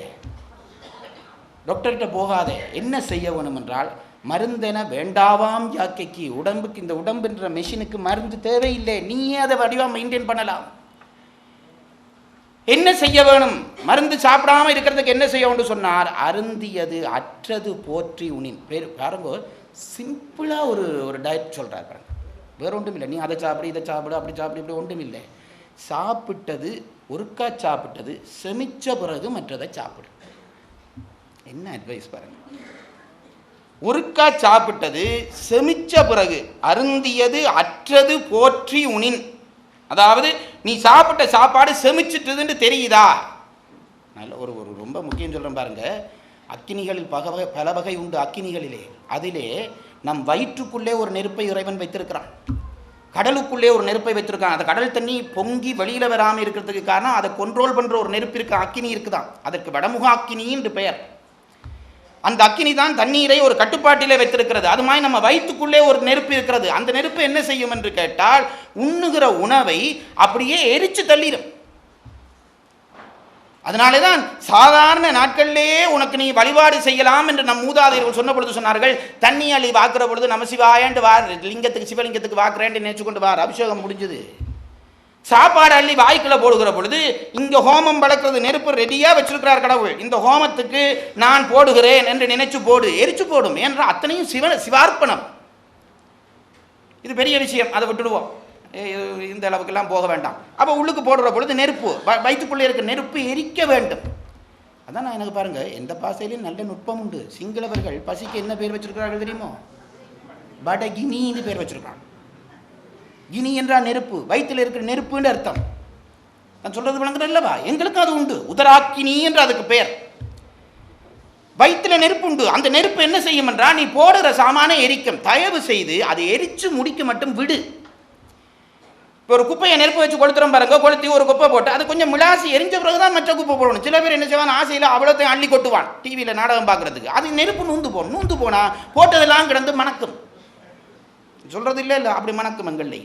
டாக்டர்கிட்ட போகாதே. என்ன செய்ய வேணும் என்றால், மருந்தென வேண்டாவாம் யாக்கைக்கு, உடம்புக்கு, இந்த உடம்புன்ற மெஷினுக்கு மருந்து தேவையில்லை, நீயே அதை வடிவாக மெயின்டைன் பண்ணலாம். என்ன செய்ய வேணும், மருந்து சாப்பிடாம இருக்கிறதுக்கு என்ன செய்ய வேண்டும் சொன்னார், அருந்தியது அற்றது போற்றி உனின். பாருங்க, சிம்பிளா ஒரு டயட் சொல்றாரு பாருங்க, வேற ஒன்றும் இல்லை. நீ அதை சாப்பிடு, இதை சாப்பிடு, அப்படி சாப்பிடு, இப்படி ஒன்றும் இல்லை. சாப்பிட்டது ஒருக்கா சாப்பிட்டது, செமிச்ச பிறகு மற்றதை சாப்பிடு. என்ன அட்வைஸ் பாருங்க. ஒருக்கா சாப்பிட்டது செமிச்ச பிறகு, அருந்தியது அற்றது போற்றி உனின். அதாவது நீ சாப்பிட்ட சாப்பாடு செமிச்சிட்டதுன்னு தெரியுதா. நல்ல ஒரு ரொம்ப முக்கியம் சொல்கிறேன் பாருங்க. அக்கினிகளில் பல வகை உண்டு. அக்கினிகளிலே அதிலே நம் வயிற்றுக்குள்ளே ஒரு நெருப்பை இறைவன் வைத்திருக்கிறான், கடலுக்குள்ளே ஒரு நெருப்பை வைத்திருக்கான். அந்த கடல் தண்ணி பொங்கி வெளியில் வராமல் இருக்கிறதுக்கு காரணம் அதை கண்ட்ரோல் பண்ணுற ஒரு நெருப்பு இருக்கு, அக்கினி இருக்குதான். அதற்கு வடமுக அக்கினி என்று பெயர். அந்த அக்கினி தான் தண்ணீரை ஒரு கட்டுப்பாட்டிலே வைத்திருக்கிறது. அது மாதிரி நம்ம வயிற்றுக்குள்ளே ஒரு நெருப்பு இருக்கிறது. அந்த நெருப்பு என்ன செய்யும் என்று கேட்டால், உண்ணுகிற உணவை அப்படியே எரிச்சு தள்ளிடும். அதனாலே தான் சாதாரண நாட்களிலேயே உனக்கு நீ வழிபாடு செய்யலாம் என்று நம் மூதாதையர்கள் சொன்ன பொழுது சொன்னார்கள், தண்ணி அள்ளி வாக்குற பொழுது நம சிவாயன்ட்டு வார், லிங்கத்துக்கு சிவலிங்கத்துக்கு வாக்குறேன்ட்டு நினைச்சு கொண்டு வார், அபிஷேகம் முடிஞ்சது. சாப்பாடு அள்ளி வாய்க்குள்ள போடுகிற பொழுது, இங்க ஹோமம் வளர்க்கிறது, நெருப்பு ரெடியா வச்சிருக்கிறார் கடவுள், இந்த ஹோமத்துக்கு நான் போடுகிறேன் என்று நினைச்சு போடு, எரிச்சு போடும். என்ற அத்தனையும் சிவார்ப்பணம். இது பெரிய விஷயம், அதை விட்டுடுவோம், இந்த அளவுக்கெல்லாம் போக வேண்டாம். அப்போ உள்ளுக்கு போடுற பொழுது நெருப்பு, வயிற்றுக்குள்ளே இருக்க நெருப்பு எரிக்க வேண்டும். அதான் நான் எனக்கு பாருங்க, எந்த பாசையிலையும் நல்ல நுட்பம் உண்டு. சிங்களவர்கள் பசிக்கு என்ன பேர் வச்சிருக்கிறார்கள் தெரியுமோ, படகினின்னு பேர் வச்சிருக்காங்க. கினி என்றால் நெருப்பு, வயிற்றில் இருக்கிற நெருப்புன்னு அர்த்தம். நான் சொல்றது விளங்குறது இல்லவா? எங்களுக்கு அது உண்டு, உதராக்கினி என்று அதுக்கு பெயர். வயிற்றில் நெருப்பு உண்டு. அந்த நெருப்பு என்ன செய்யும் என்றால், நீ போடுகிற சாமான எரிக்கும். தயவு செய்து அதை எரிச்சு முடிக்க மட்டும் விடு. இப்போ ஒரு குப்பையை நெருப்பு வச்சு கொளுத்துறோம் பாருங்க, கொளுத்தி ஒரு குப்பை போட்டு அது கொஞ்சம் மிளாசி எரிஞ்ச பிறகுதான் மற்ற குப்பை போடணும். சில பேர் என்ன செய்வான், ஆசையில் அவ்வளோத்தையும் அள்ளி கொட்டுவான் டிவியில் நாடகம் பார்க்கறதுக்கு. அது நெருப்பு நூந்து போனா போட்டதெல்லாம் கிடந்து மணக்கும். சொல்றது இல்லை இல்லை, அப்படி மணக்கும். எங்கள்ல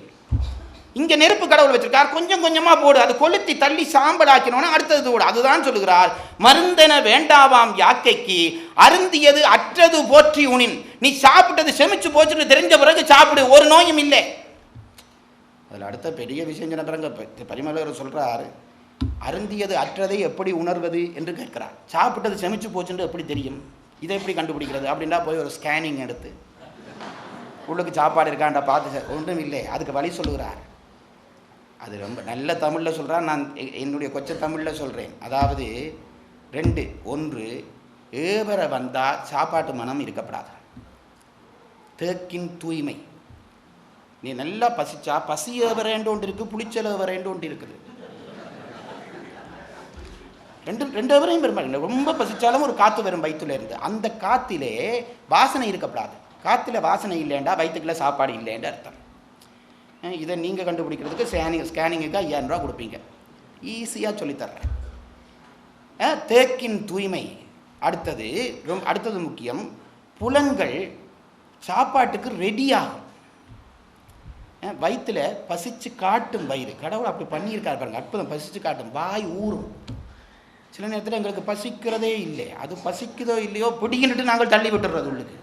இங்க நெருப்பு கடவுள் வச்சிருக்கார், கொஞ்சம் கொஞ்சமா போடு, அது கொளுத்தி தள்ளி சாம்பல் ஆக்கினோன்னா அடுத்தது போடு. அதுதான் சொல்லுகிறார், மருந்தென வேண்டாவாம் யாக்கைக்கு, அருந்தியது அற்றது போற்றி உனின். நீ சாப்பிட்டது செமிச்சு போச்சுன்னு தெரிஞ்ச பிறகு சாப்பிடு, ஒரு நோயும் இல்லை. அதில் அடுத்த பெரிய விஷயம் சொல்றாங்க, பரிமளர் சொல்றார், அருந்தியது அற்றதை எப்படி உணர்வது என்று கேட்கிறார். சாப்பிட்டது செமிச்சு போச்சுன்னு எப்படி தெரியும், இதை எப்படி கண்டுபிடிக்கிறது அப்படின்னா, போய் ஒரு ஸ்கேனிங் எடுத்து உள்ளுக்கு சாப்பாடு இருக்காண்டா பார்த்து, ஒன்றும் இல்லை, அதுக்கு வழி சொல்லுகிறார். அது ரொம்ப நல்ல தமிழில் சொல்கிறான், நான் என்னுடைய கொச்ச தமிழில் சொல்கிறேன். அதாவது 2, 1 ஏவரை வந்தால் சாப்பாட்டு மனம் இருக்கப்படாது. தேக்கின் தூய்மை. நீ நல்லா பசிச்சா பசி ஏவரேண்டு ஒன்று இருக்குது, புளிச்சல் ஏவரேண்டு ஒன்று இருக்குது. ரெண்டு ஏவரையும் பெரும்பாலும் ரொம்ப பசிச்சாலும் ஒரு காற்று வரும் வயிற்றுல இருந்து. அந்த காற்றிலே வாசனை இருக்கப்படாது. காற்றுல வாசனை இல்லைண்டா வயிற்றுக்குள்ள சாப்பாடு இல்லைன்ற அர்த்தம். இதை நீங்கள் கண்டுபிடிக்கிறதுக்கு ஸ்கேனிங்குக்கு 5000 ரூபா கொடுப்பீங்க. ஈஸியாக சொல்லித்தர்றேன். தேக்கின் தூய்மை. அடுத்தது முக்கியம், புலன்கள் சாப்பாட்டுக்கு ரெடியாகும். வயிற்றில் பசிச்சு காட்டும் வயிறு, கடவுள் அப்படி பண்ணியிருக்காரு பாருங்க, அற்புதம். பசிச்சு காட்டும், வாய் ஊறும். சில நேரத்தில் எங்களுக்கு பசிக்கிறதே இல்லை, அது பசிக்குதோ இல்லையோ பிடிக்கிட்டு நாங்கள் தள்ளி விட்டுறது உள்ளுக்கு.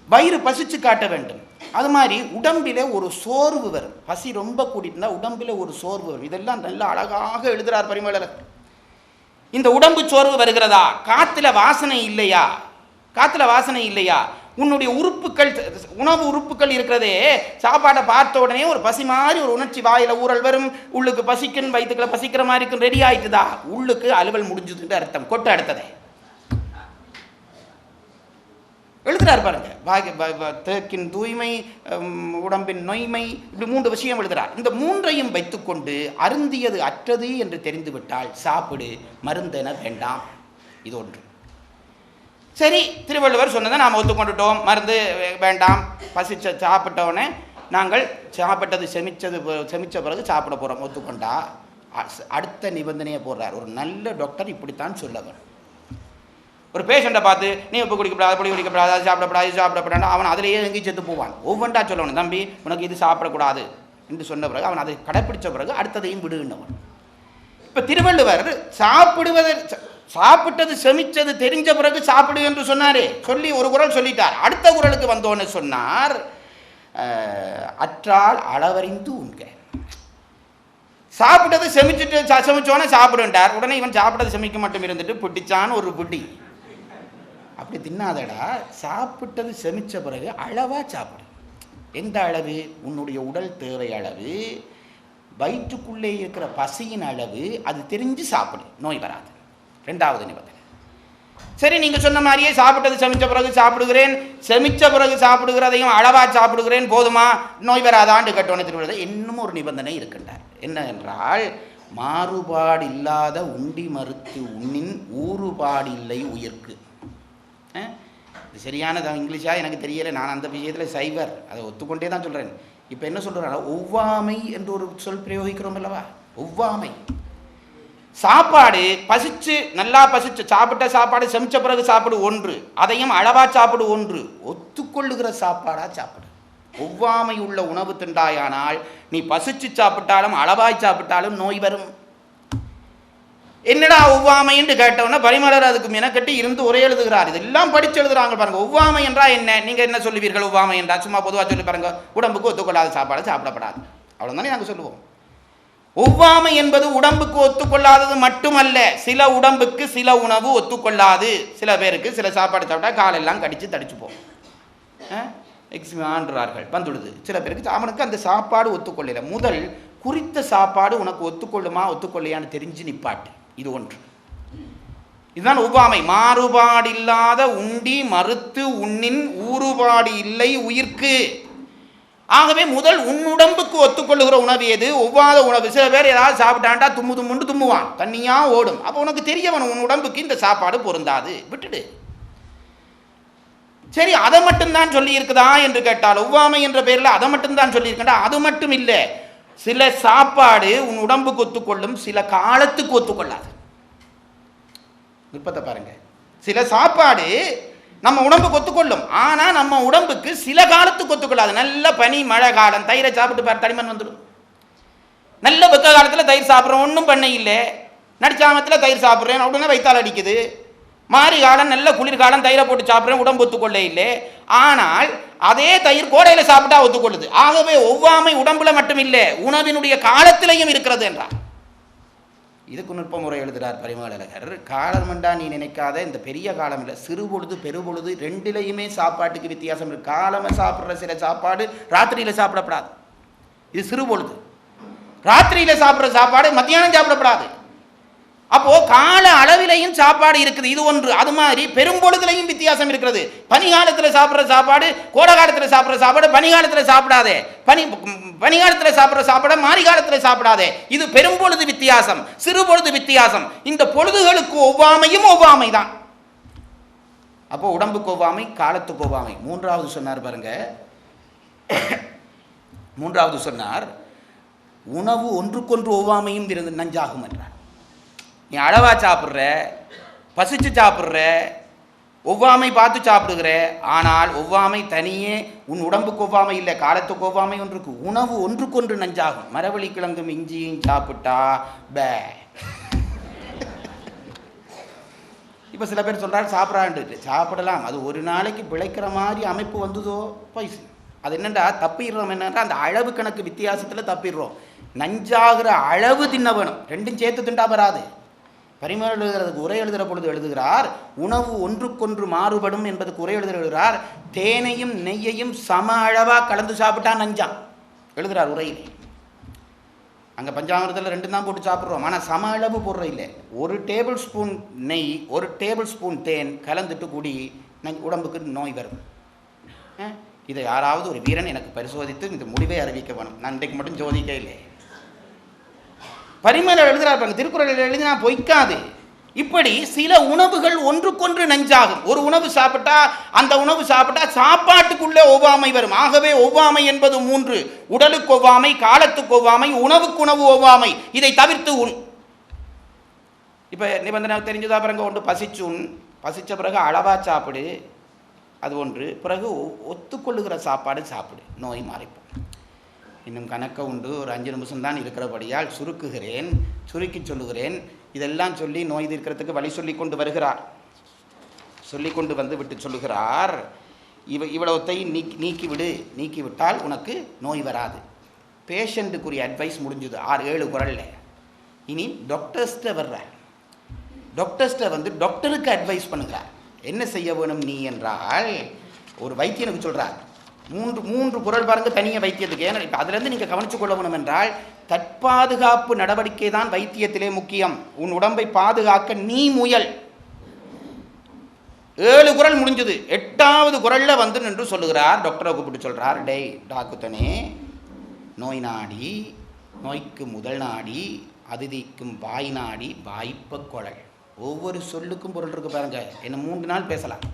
வயிறு பசிச்சு காட்ட வேண்டும். அது மாதிரி உடம்பில் ஒரு சோர்வு வரும். பசி ரொம்ப கூட்டிட்டுனா உடம்பில் ஒரு சோர்வு வரும். இதெல்லாம் நல்லா அழகாக எழுதுகிறார் பரிமளர். இந்த உடம்பு சோர்வு வருகிறதா? காற்றுல வாசனை இல்லையா? உன்னுடைய உறுப்புகள், உணவு உறுப்புகள் இருக்கிறதே, சாப்பாடை பார்த்த உடனே ஒரு பசி மாதிரி ஒரு உணர்ச்சி, வாயில ஊறல் வரும், உள்ளுக்கு பசிக்குன்னு, வயிற்றுக்குள்ள பசிக்கிற மாதிரி இருக்கும், ரெடி ஆயிட்டுதா? உள்ளுக்கு அலுவல் முடிஞ்சதுன்னு அர்த்தம். கொட்ட அடுத்ததை எழுதுறாரு பாருங்க. தேக்கின் தூய்மை, உடம்பின் நொய்மை, இப்படி 3 விஷயம் எழுதுறார். இந்த 3ஐயும் வைத்துக்கொண்டு அருந்தியது அற்றது என்று தெரிந்துவிட்டால் சாப்பிடு, மருந்தென வேண்டாம். இது ஒன்று. சரி, திருவள்ளுவர் சொன்னதை நாம் ஒத்துக்கொண்டுட்டோம், மருந்து வேண்டாம். சாப்பிட்டோன்னே நாங்கள் சாப்பிட்டது செமிச்ச பிறகு சாப்பிட போகிறோம், ஒத்துக்கொண்டா. அடுத்த நிபந்தனையை போடுறார். ஒரு நல்ல டாக்டர் இப்படித்தான் சொல்லவர். ஒரு பேஷண்ட்டை பார்த்து நீ உப்பு குடிக்கப்படாது, பொடி குடிக்கப்படாது, அது சாப்பிடப்படாது, அவன் அதிலேயே எங்கேயும் செத்து போவான். ஒவ்வொன்றா சொல்லணும், தம்பி உனக்கு இது சாப்பிடக்கூடாது என்று சொன்ன பிறகு அவன் அதை கடைப்பிடிச்ச பிறகு அடுத்ததையும் விடுகின்றவன். இப்போ திருவள்ளுவர் சாப்பிட்டது செமிச்சது தெரிஞ்ச பிறகு சாப்பிடு என்று சொன்னாரே, சொல்லி ஒரு குறள் சொல்லிட்டார். அடுத்த குறளுக்கு வந்தோன்னு சொன்னார், அற்றால் அளவறிந்து உண்க. சாப்பிட்டது செமிச்சோன்னே சாப்பிடுன்றார். உடனே இவன் சாப்பிட்டது செமிக்க மட்டும் இருந்துட்டு புட்டிச்சான்னு ஒரு புட்டி. அப்படி தின்னாதடா, சாப்பிட்டது செமிச்ச பிறகு அளவா சாப்பிடு. எந்த அளவு? உன்னுடைய உடல் தேவை அளவு, வயிற்றுக்குள்ளே இருக்கிற பசியின் அளவு, அது தெரிஞ்சு சாப்பிடு, நோய் வராது. 2வது நிபந்தனை. சரி, நீங்கள் சொன்ன மாதிரியே சாப்பிட்டது செமிச்ச பிறகு சாப்பிடுகிறேன், செமிச்ச பிறகு சாப்பிடுகிறதையும் அளவா சாப்பிடுகிறேன், போதுமா, நோய் வராதான்னு கேட்டோன்னு திருவள்ளுவர் இன்னும் ஒரு நிபந்தனை இருக்கின்றார். என்ன என்றால், மாறுபாடு இல்லாத உண்டி மறுத்து உண்ணின் ஊறுபாடு இல்லை உயிர்க்கு. இது சரியான இங்கிலீஷா எனக்கு தெரியலை, நான் அந்த விஷயத்தில் சைவர், அதை ஒத்துக்கொண்டே தான் சொல்கிறேன். இப்போ என்ன சொல்கிறாங்க, ஒவ்வாமை என்று ஒரு சொல் பிரயோகிக்கிறோம் அல்லவா? ஒவ்வாமை. சாப்பாடு நல்லா பசிச்சு சாப்பிட்ட சாப்பாடு செமிச்ச பிறகு சாப்பிடு ஒன்று, அதையும் அளவா சாப்பிடு ஒன்று, ஒத்துக்கொள்ளுகிற சாப்பாடா சாப்பிடு. ஒவ்வாமை உள்ள உணவு திண்டாயானால் நீ பசிச்சு சாப்பிட்டாலும் அளவாய் சாப்பிட்டாலும் நோய் வரும். என்னடா ஒவ்வாமை என்று கேட்டவொன்னா பரிமளர் அதுக்கு மெனக்கட்டி இருந்து ஒரே எழுதுகிறார். இதெல்லாம் படிச்சு எழுதுறாங்க பாருங்க. ஒவ்வாமை என்றா என்ன? நீங்க என்ன சொல்லுவீர்கள்? ஒவ்வாமை என்றா சும்மா பொதுவாக சொல்லி பாருங்க, உடம்புக்கு ஒத்துக்கொள்ளாத சாப்பாடு சாப்பிடப்படாது, அவ்வளவுதானே நாங்கள் சொல்லுவோம். ஒவ்வாமை என்பது உடம்புக்கு ஒத்துக்கொள்ளாதது மட்டுமல்ல, சில உடம்புக்கு சில உணவு ஒத்துக்கொள்ளாது. சில பேருக்கு சில சாப்பாடு சாப்பிட்டா காலெல்லாம் கடிச்சு தடிச்சு போகும், எக்ஸிமான்றார்கள் வந்துடுது. சில பேருக்கு அவனுக்கு அந்த சாப்பாடு ஒத்துக்கொள்ளல. முதல் குறித்த சாப்பாடு உனக்கு ஒத்துக்கொள்ளுமா ஒத்துக்கொள்ளையான்னு தெரிஞ்சு நிப்பாட்டு. இது ஒன்று. இதுதான் ஒவ்வாமை. மாறுபாடில்லாத உண்டி மறுத்து உண்ணின் ஊறுபாடு இல்லை உயிர்க்கு. ஆகவே முதல் உன்னுடம்புக்கு ஒத்துக்கொள்ளுகிற உணவு எது? ஒவ்வாத உணவு. சில பேர் ஏதாவது சாப்பிட்டாண்டா தும்முண்டு தும்முவான், தண்ணியா ஓடும். அப்போ உனக்கு தெரியவன் உன் உடம்புக்கு இந்த சாப்பாடு பொருந்தாது, விட்டுடு. சரி, அதை மட்டும்தான் சொல்லி இருக்குதா என்று கேட்டால், ஒவ்வாமை என்ற பெயரில் அதை மட்டும்தான் சொல்லி இருக்கா? அது மட்டும் இல்லை, சில சாப்பாடு உன் உடம்புக்கு ஒத்துக்கொள்ளும், சில காலத்துக்கு ஒத்துக்கொள்ளாது. நுட்பத்தை பாருங்க. சில சாப்பாடு நம்ம உடம்புக்கு ஒத்துக்கொள்ளும், ஆனால் நம்ம உடம்புக்கு சில காலத்துக்கு ஒத்துக்கொள்ளாது. நல்ல பனி மழை காலம் தயிரை சாப்பிட்டு பாரு, தடிமன் வந்துடும். நல்ல வெக்க காலத்தில் தயிர் சாப்பிட்றோம், ஒன்றும் பண்ண இல்லை. நடிச்சாமத்தில் தயிர் சாப்பிட்றேன், உடனே வயிற்றால் அடிக்குது. மாறி காலம் நல்ல குளிர்காலம் தயிரை போட்டு சாப்பிட்றேன், உடம்பு ஒத்துக்கொள்ள இல்லை. ஆனால் அதே தயிர் கோடையில் சாப்பிட்டா ஒத்துக்கொள்ளுது. ஆகவே ஒவ்வாமை உடம்புல மட்டும் இல்லை, உணவினுடைய காலத்திலையும் இருக்கிறது என்றார். இதுக்கு நுட்ப முறை எழுதுகிறார் பரிமளர். காலமண்டா நீ நினைக்காத இந்த பெரிய காலம் இல்லை, சிறுபொழுது பெருபொழுது ரெண்டிலையுமே சாப்பாட்டுக்கு வித்தியாசம் இருக்கு. காலமாக சாப்பிட்ற சில சாப்பாடு ராத்திரியில் சாப்பிடப்படாது, இது சிறுபொழுது. ராத்திரியில் சாப்பிட்ற சாப்பாடு மத்தியானம் சாப்பிடப்படாது. அப்போ கால அளவிலையும் சாப்பாடு இருக்குது, இது ஒன்று. அது மாதிரி பெரும்பொழுதுலையும் வித்தியாசம் இருக்கிறது. பனிகாலத்தில் சாப்பிட்ற சாப்பாடு கோடை காலத்தில் சாப்பிட்ற சாப்பாடு பனிகாலத்தில் சாப்பிடாதே, பனிகாலத்தில் சாப்பிட்ற சாப்பாடு மாறி காலத்தில் சாப்பிடாதே. இது பெரும்பொழுது வித்தியாசம், சிறுபொழுது வித்தியாசம். இந்த பொழுதுகளுக்கு ஒவ்வாமையும் ஒவ்வாமை தான். அப்போ உடம்புக்கு ஒவ்வாமை, காலத்துக்கு ஒவ்வாமை. 3வது சொன்னார் பாருங்க, மூன்றாவது சொன்னார், உணவு ஒன்றுக்கொன்று ஒவ்வாமையும் இருந்து நஞ்சாகும் என்றார். நீ அளவா சாப்பிட்ற, பசிச்சு சாப்பிட்ற, ஒவ்வாமை பார்த்து சாப்பிடுகிற, ஆனால் ஒவ்வாமை தனியே உன் உடம்புக்கு ஒவ்வாமை இல்லை, காலத்துக்கு ஒவ்வாமை ஒன்றுக்கு. உணவு ஒன்றுக்கொன்று நஞ்சாகும். மரவள்ளி கிழங்கும் இஞ்சியும் சாப்பிட்டா பே. இப்போ சில பேர் சொல்கிறார் சாப்பிட்றான்ட்டு. சாப்பிடலாம், அது ஒரு நாளைக்கு பிழைக்கிற மாதிரி அமைப்பு வந்ததோ பைசு. அது என்னென்றா தப்பிடுறோம், என்னென்னா அந்த அளவு கணக்கு வித்தியாசத்தில் தப்பிடுறோம். நஞ்சாகிற அளவு தின்ன வேணும், ரெண்டும் சேர்த்து திண்டா வராது. பரிமள எழுதுறதுக்கு உரை எழுதுகிற பொழுது எழுதுகிறார், உணவு ஒன்றுக்கொன்று மாறுபடும் என்பதுக்கு உரை எழுதுகிறார். தேனையும் நெய்யையும் சம அளவாக கலந்து சாப்பிட்டா நஞ்சான் எழுதுகிறார் உரையில். அங்கே பஞ்சாமிரத்தில் ரெண்டும் தான் போட்டு சாப்பிட்றோம், ஆனால் சம அளவு போடுற இல்லை. 1 டேபிள் ஸ்பூன் நெய் 1 டேபிள் ஸ்பூன் தேன் கலந்துட்டு கூடி உடம்புக்கு நோய் வரும். இதை யாராவது ஒரு வீரன் எனக்கு பரிசோதித்து இந்த முடிவை அறிவிக்க வேணும். நான் இன்றைக்கு மட்டும் ஜோதிக்க இல்லை. பரிமள எழுதுகிறார், திருக்குறளில் எழுதினா பொய்க்காது. இப்படி சில உணவுகள் ஒன்றுக்கொன்று நஞ்சாகும். ஒரு உணவு சாப்பிட்டா அந்த உணவு சாப்பிட்டா சாப்பாட்டுக்குள்ளே ஒவ்வாமை வரும். ஆகவே ஒவ்வாமை என்பது 3: உடலுக்கு ஒவ்வாமை, காலத்துக்கு ஒவ்வாமை, உணவுக்கு உணவு ஒவ்வாமை. இதை தவிர்த்து உண். இப்போ நிபந்தனை தெரிஞ்சதா? பிறகு ஒன்று பசிச்சு உண், பசித்த பிறகு அளவா சாப்பிடு, அது ஒன்று. பிறகு ஒத்துக்கொள்ளுகிற சாப்பாடு சாப்பிடு, நோய் மாறிப்போம். இன்னும் கணக்க உண்டு, ஒரு 5 நிமிஷம் தான் இருக்கிறபடியால் சுருக்குகிறேன், சுருக்கி சொல்லுகிறேன். இதெல்லாம் சொல்லி நோய் தீர்க்கிறதுக்கு வழி சொல்லி கொண்டு வருகிறார். சொல்லி கொண்டு வந்து விட்டு சொல்லுகிறார், இவ்வளவுத்தை நீக்கிவிடு, நீக்கிவிட்டால் உனக்கு நோய் வராது. பேஷண்ட்டுக்குரிய அட்வைஸ் முடிஞ்சுது 6-7 குறளில். இனி டாக்டர்ஸ்ட்டை வர்றார். டாக்டர்ஸ்ட்டை வந்து டாக்டருக்கு அட்வைஸ் பண்ணுகிறார். என்ன செய்ய வேணும் நீ என்றால், ஒரு வைத்தியனுக்கு சொல்கிறார். மூன்று குறள் பாருங்க தனியாக வைத்தியத்துக்கு. ஏன்னா இப்போ அதுலேருந்து நீங்கள் கவனித்து கொள்ள வேணும் என்றால், தற்பாதுகாப்பு நடவடிக்கை தான் வைத்தியத்திலே முக்கியம். உன் உடம்பை பாதுகாக்க நீ முயல். 7 குறள் முடிஞ்சது. 8வது குறளில் வந்து நின்று சொல்லுகிறார், டாக்டரை கூப்பிட்டு சொல்கிறார், டேய் டாக்குத்தனே, நோய் நாடி, நோய்க்கு முதல் நாடி, அதிதிக்கும் வாய் நாடி, வாய்ப்ப குழல். ஒவ்வொரு சொல்லுக்கும் பொருள் இருக்கு பாருங்க. என்ன 3 நாள் பேசலாம்.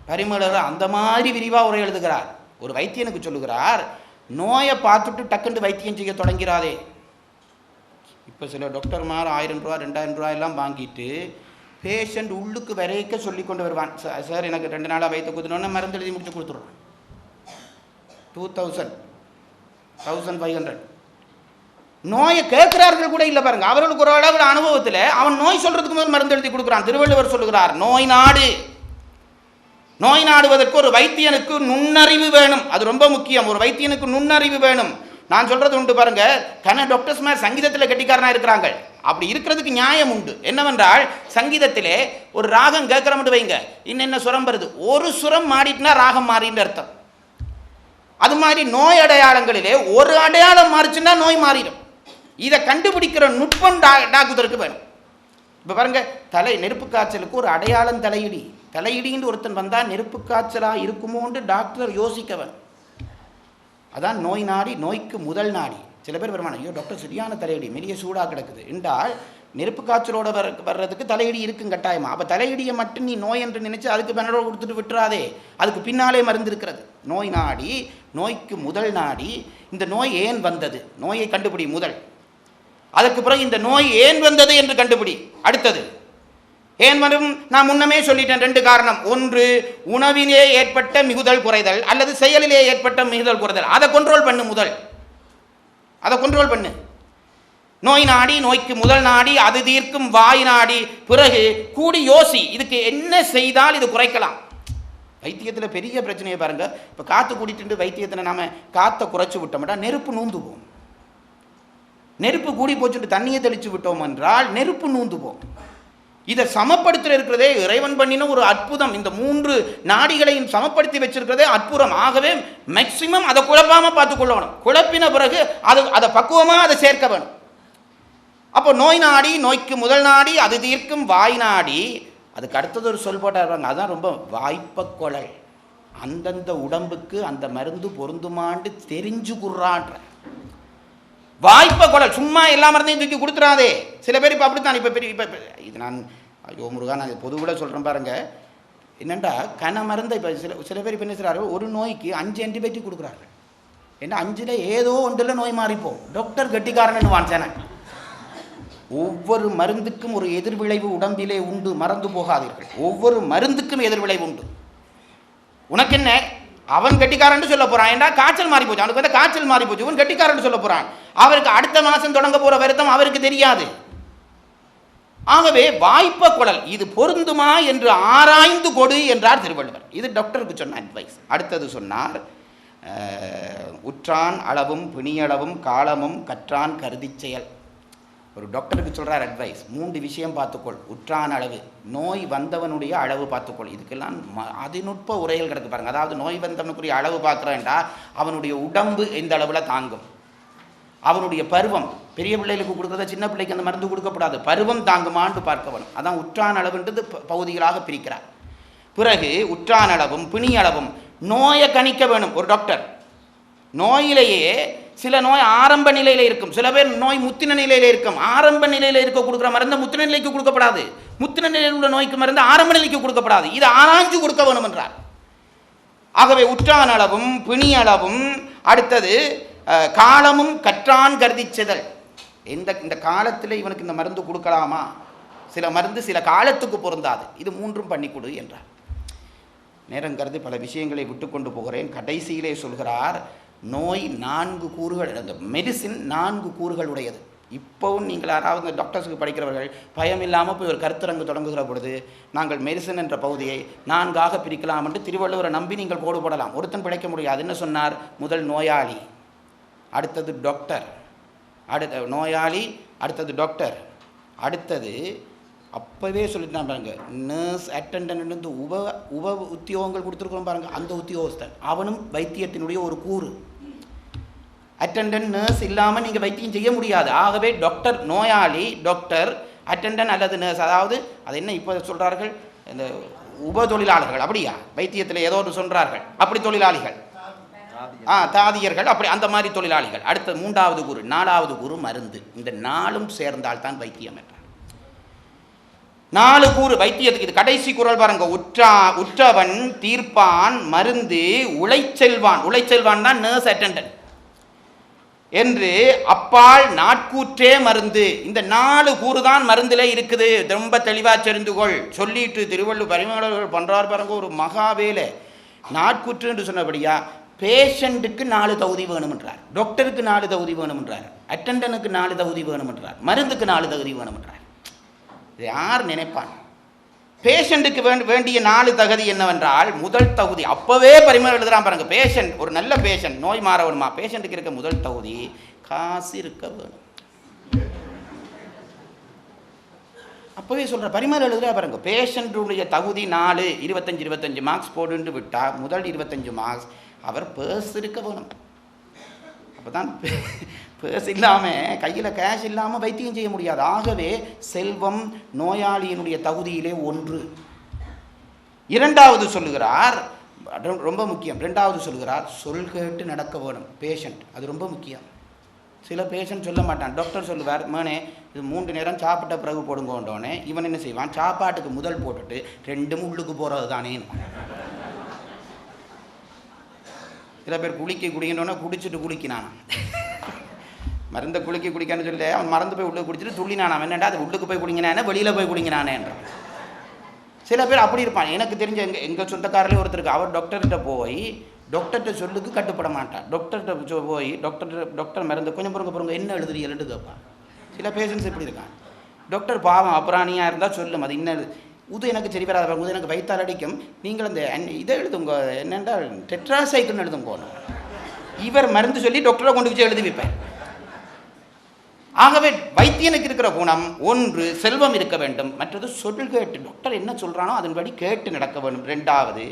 பரிமளர் அந்த மாதிரி விரிவாக உரை எழுதுகிறார். ஒரு வைத்தியனுக்கு சொல்லுகிறார், நோயை பார்த்துட்டு டக்குன்னு வைத்தியம் செய்ய தொடங்கிறாதே. இப்போ சில டாக்டர்மார் 1000 ரூபா 2000 ரூபா எல்லாம் வாங்கிட்டு பேஷண்ட் உள்ளுக்கு வரைக்க சொல்லி கொண்டு வருவான். சார் எனக்கு 2 நாளாக வயிற்று குத்துனோன்னா மருந்து எழுதி முடிச்சு கொடுத்துட்றான். 2000 1500 நோயை கேட்கிறார்கள் கூட இல்லை பாருங்க. அவர்களுக்கு ஒரு அளவு அனுபவத்தில் அவன் நோய் சொல்றதுக்கு முதல் மருந்து எழுதி கொடுக்குறான். திருவள்ளுவர் சொல்லுகிறார், நோய் நாடு. நோய் நாடுவதற்கு ஒரு வைத்தியனுக்கு நுண்ணறிவு வேணும். அது ரொம்ப முக்கியம். ஒரு வைத்தியனுக்கு நுண்ணறிவு வேணும். நான் சொல்றது உண்டு பாருங்க, டாக்டர்ஸ் மாதிரி சங்கீதத்தில் கெட்டிக்காரனா இருக்கிறாங்க. அப்படி இருக்கிறதுக்கு நியாயம் உண்டு. என்னவென்றால், சங்கீதத்திலே ஒரு ராகம் கேட்கிறோம்னு வைங்க, இன்னென்ன சுரம் வருது, ஒரு சுரம் மாறிட்டுனா ராகம் மாறின்னு அர்த்தம். அது மாதிரி நோய் அடையாளங்களிலே ஒரு அடையாளம் மாறிச்சுன்னா நோய் மாறிடும். இதை கண்டுபிடிக்கிற நுட்பம் டாக்டருக்கு வேணும். இப்போ பாருங்க, நெருப்பு காய்ச்சலுக்கு ஒரு அடையாளம் தலையிடி. தலையிடின்னு ஒருத்தன் வந்தால் நெருப்பு காய்ச்சலாக இருக்குமோன்னு டாக்டர் யோசிக்கவன். அதான் நோய் நாடி, நோய்க்கு முதல் நாடி. சில பேர் வருவாங்க, ஐயோ டாக்டர் சரியான தலையடி, மெலிய சூடாக கிடக்குது என்றால் நெருப்பு காய்ச்சலோட வர்றதுக்கு தலையடி இருக்கும் கட்டாயமா. அப்போ தலையடியை மட்டும் நீ நோய் என்று நினைச்சு அதுக்கு பெனடோல் கொடுத்துட்டு விட்டுறாதே, அதுக்கு பின்னாலே மருந்து இருக்கிறது. நோய் நாடி, நோய்க்கு முதல் நாடி. இந்த நோய் ஏன் வந்தது, நோயை கண்டுபிடி முதல். அதற்கு பிறகு இந்த நோய் ஏன் வந்தது என்று கண்டுபிடி. அடுத்தது ஏன் வரும், நான் முன்னமே சொல்லிட்டேன். 2 காரணம். ஒன்று, உணவிலே ஏற்பட்ட மிகுதல் குறைதல், அல்லது செயலிலே ஏற்பட்ட மிகுதல் குறைதல். அதை கண்ட்ரோல் பண்ணு முதல், அதை கண்ட்ரோல் பண்ணு. நோய் நாடி, நோய்க்கு முதல் நாடி, அது தீர்க்கும் வாய் நாடி. பிறகு கூடி யோசி, இதுக்கு என்ன செய்தால் இது குறைக்கலாம். வைத்தியத்தில் பெரிய பிரச்சனையை பாருங்க. இப்போ காற்று கூட்டிட்டு வைத்தியத்தில் நாம காற்றை குறைச்சி விட்டோம்னா நெருப்பு நூந்துவோம். நெருப்பு கூடி போச்சுட்டு தண்ணியை தெளிச்சு விட்டோம் என்றால் நெருப்பு நூந்துவோம். இதை சமப்படுத்த இருக்கிறதே இறைவன் பண்ணின ஒரு அற்புதம். இந்த 3 நாடிகளையும் சமப்படுத்தி வச்சிருக்கிறதே அற்புதம். ஆகவே மேக்சிமம் அதை குழப்பாம பார்த்து கொள்ளணும். குழப்பின பிறகு அதை பக்குவமா அதை சேர்க்க வேணும். அப்போ நோய் நாடி, நோய்க்கு முதல் நாடி, அது தீர்க்கும் வாய் நாடி. அதுக்கு அடுத்தது ஒரு சொல் போட்டாங்க, அதான் ரொம்ப வாய்ப்ப குழல். அந்தந்த உடம்புக்கு அந்த மருந்து பொருந்துமாண்டு தெரிஞ்சு குர்றான்ற வாய்ப்ப குழல். சும்மா எல்லா மருந்தையும் தூக்கி கொடுத்துறாதே. சில பேர் இப்போ அப்படித்தான். இப்போ இது நான் ஐயோ முருகா, நான் பொதுவில் சொல்கிறேன் பாருங்க. என்னென்னா கன மருந்தை இப்போ சில பேர் இப்போ என்ன செய்கிறாரு, ஒரு நோய்க்கு 5 ஆன்டிபயோட்டிக் கொடுக்குறாரு. என்ன 5ல் ஏதோ ஒன்றில் நோய் மாறிப்போம். டாக்டர் கெட்டிக்காரன்னு வான்சேன. ஒவ்வொரு மருந்துக்கும் ஒரு எதிர்விளைவு உடம்பிலே உண்டு, மறந்து போகாதீர்கள். ஒவ்வொரு மருந்துக்கும் எதிர்விளைவு உண்டு. உனக்கு என்ன, அவன் கெட்டிக்காரன் சொல்ல போறான். ஏண்டா காய்ச்சல் மாறி போச்சு, அவனுக்கு வந்து காய்ச்சல் மாறி போச்சு, இவன் கெட்டிக்காரன் சொல்ல போறான். அவருக்கு அடுத்த மாதம் தொடங்க போற வருத்தம் அவருக்கு தெரியாது. ஆகவே வாய்ப்ப குழல் இது பொருந்துமா என்று ஆராய்ந்து கொடு என்றார் திருவள்ளுவர். இது டாக்டருக்கு சொன்ன அட்வைஸ். அடுத்தது சொன்னார், உற்றான் அளவும் பிணியளவும் காலமும் கற்றான் கருதி செயல். ஒரு டாக்டருக்கு சொல்கிறார் அட்வைஸ், 3 விஷயம் பார்த்துக்கொள். உற்றான் அளவு, நோய் வந்தவனுடைய அளவு பார்த்துக்கொள். இதுக்கெல்லாம் அதிநுட்ப உரைகள் கிடக்கு பாருங்க. அதாவது நோய் வந்தவனுக்குரிய அளவு பார்க்குறேன்டா அவனுடைய உடம்பு எந்த அளவில் தாங்கும், அவனுடைய பருவம், பெரிய பிள்ளைகளுக்கு கொடுக்குறத சின்ன பிள்ளைக்கு அந்த மருந்து கொடுக்கப்படாது, பருவம் தாங்குமான்னு பார்க்க வேணும். அதான் உற்றான் அளவுன்றது பகுதிகளாக பிரிக்கிறார். பிறகு உற்றான் அளவும் பிணி அளவும், நோயை கணிக்க வேணும் ஒரு டாக்டர். நோயிலேயே சில நோய் ஆரம்ப நிலையில் இருக்கும், சில பேர் நோய் முத்தின நிலையில் இருக்கும். ஆரம்ப நிலையில் இருக்க கொடுக்குற மருந்து முத்தின நிலைக்கு கொடுக்கப்படாது, முத்தின நிலையில் உள்ள நோய்க்கு மருந்து ஆரம்ப நிலைக்கு கொடுக்கப்படாது. இது ஆராய்ஞ்சு கொடுக்க வேணும் என்றார். ஆகவே உற்றான் அளவும் பிணி அளவும், அடுத்தது காலமும் கற்றான் கருதி செதல். இந்த காலத்தில் இவனுக்கு இந்த மருந்து கொடுக்கலாமா, சில மருந்து சில காலத்துக்கு பொருந்தாது, இது 3ம் பண்ணி கொடு என்றார். நேரம் கருதி பல விஷயங்களை விட்டு கொண்டு போகிறேன். கடைசியிலே சொல்கிறார், நோய் 4 கூறுகள், அந்த மெடிசின் 4 கூறுகள் உடையது. இப்போவும் நீங்கள் யாராவது இந்த டாக்டர்ஸுக்கு படிக்கிறவர்கள் பயம் இல்லாமல் போய் ஒரு கருத்தரங்கு தொடங்குகிற பொழுது நாங்கள் மெடிசன் என்ற பகுதியை 4ஆக பிரிக்கலாம் என்று திருவள்ளுவரை நம்பி நீங்கள் கோடு போடலாம். ஒருத்தன் பிழைக்க முடியாது. என்ன சொன்னார்? முதல் நோயாளி, அடுத்தது டாக்டர், அடுத்த நோயாளி, அடுத்தது டாக்டர், அடுத்தது அப்போவே சொல்லிட்டு பாருங்க நர்ஸ் அட்டெண்டன்ட் உப உத்தியோகங்கள் கொடுத்துருக்கோம் பாருங்க, அந்த உத்தியோகஸ்தன் அவனும் வைத்தியத்தினுடைய ஒரு கூறு. அட்டெண்டன்ட் நர்ஸ் இல்லாமல் நீங்கள் வைத்தியம் செய்ய முடியாது. ஆகவே டாக்டர், நோயாளி, டாக்டர், அட்டெண்டன்ட் அல்லது நர்ஸ், அதாவது அது என்ன இப்போ சொல்கிறார்கள், இந்த உப தொழிலாளர்கள், அப்படியா வைத்தியத்தில் ஏதோ ஒன்று சொல்கிறார்கள், அப்படி தொழிலாளிகள், தாதியர்கள், அப்படி அந்த மாதிரி தொழிலாளிகள். அடுத்த 3வது கூறு, 4வது கூறு மருந்து. இந்த 4ம் சேர்ந்தால் தான் வைத்தியம் என்றார். 4 கூறு வைத்தியத்துக்கு. இது கடைசி குறள் பாருங்க, உற்றவன் தீர்ப்பான் மருந்து உழைச்செல்வான், உழைச்செல்வான் தான் நர்ஸ் அட்டெண்டன்ட் என்று அப்பால் நாட்கூற்றே மருந்து. இந்த 4 கூறு தான் மருந்திலே இருக்குது. ரொம்ப தெளிவாக தெரிந்துகொள் சொல்லிட்டு திருவள்ளுவர் பரிமாணர்கள் பண்ணுறார் பாருங்க, ஒரு மகா வேலை. நாட்கூற்று என்று சொன்னபடியா பேஷண்ட்டுக்கு 4 தகுதி வேணுமென்றார், டாக்டருக்கு 4 தகுதி வேணுமென்றார், அட்டெண்டனுக்கு 4 தகுதி வேணுமென்றார், மருந்துக்கு 4 தகுதி வேணுமென்றார். இது யார் நினைப்பான்? பேஷண்ட்டுக்கு வேண்டிய 4 தகுதி என்னவென்றால், முதல் தகுதி அப்போவே பரிமாணம் எழுதுகிறான் பாருங்க, பேஷண்ட் ஒரு நல்ல பேஷண்ட் நோய் மாற வேணுமா, பேஷண்ட்டுக்கு இருக்க முதல் தகுதி காசு இருக்க வேணும். அப்போவே சொல்கிற பரிமாணம் எழுதுகிறா பாருங்க, பேஷண்ட்டுடைய தகுதி 4, 25 மார்க்ஸ் போடுன்னு விட்டால் முதல் 25 மார்க்ஸ் அவர் பேர்ஸ் இருக்க வேணும். அப்போ தான் பேர்ஸ் இல்லாமல் கையில் கேஷ் இல்லாமல் வைத்தியம் செய்ய முடியாது. ஆகவே செல்வம் நோயாளியினுடைய தகுதியிலே ஒன்று. 2வது சொல்லுகிறார், ரொம்ப முக்கியம். 2வது சொல்லுகிறார், சொல் கேட்டு நடக்க வேணும் பேஷண்ட், அது ரொம்ப முக்கியம். சில பேஷண்ட் சொல்ல மாட்டான், டாக்டர் சொல்லுவார், மேனே இது 3 நேரம் சாப்பிட்ட பிறகு போடுங்கோண்டோன்னே இவன் என்ன செய்வான், சாப்பாட்டுக்கு முதல் போட்டுட்டு 2ம் உள்ளுக்கு போகிறது தானே. சில பேர் குடிக்கணுன்னா குடிச்சிட்டு குளிக்கினான், மருந்தை குடிக்கான்னு சொல்லி அவன் மறந்து போய் உள்ளே குடிச்சிட்டு துள்ளினான். என்னடா அது உள்ளுக்கு போய் குடிங்கினானே வெளியில் போய் குடிங்கினானேன்ற. சில பேர் அப்படி இருப்பான். எனக்கு தெரிஞ்ச எங்கள் சொந்தக்காரர்களே ஒருத்தருக்கு, அவர் டாக்டர்கிட்ட போய் டாக்டர்கிட்ட சொல்லுக்கு கட்டுப்பட மாட்டான். டாக்டர்கிட்ட போய் டாக்டர் மருந்து கொஞ்சம் பொறுங்க என்ன எழுதுறீங்கன்னு கேட்பான். சில பேஷண்ட்ஸ் இப்படி இருக்கான். டாக்டர் பாவம் அப்புறாணியாக இருந்தால் சொல்லும், அது இன்னும் உது எனக்கு சரி வராத, உது எனக்கு வைத்தால் அடிக்கும், நீங்கள் அந்த இதை எழுதுங்க, என்னென்றால் டெட்ராசைக்கிள்னு எழுதுங்க. இவர் மருந்து சொல்லி டாக்டரை கொண்டு வச்சு எழுதி வைப்பேன். ஆகவே வைத்தியனுக்கு இருக்கிற குணம், ஒன்று செல்வம் இருக்க வேண்டும், மற்றது சொல் கேட்டு டாக்டர் என்ன சொல்கிறானோ அதன்படி கேட்டு நடக்க வேண்டும். 2வது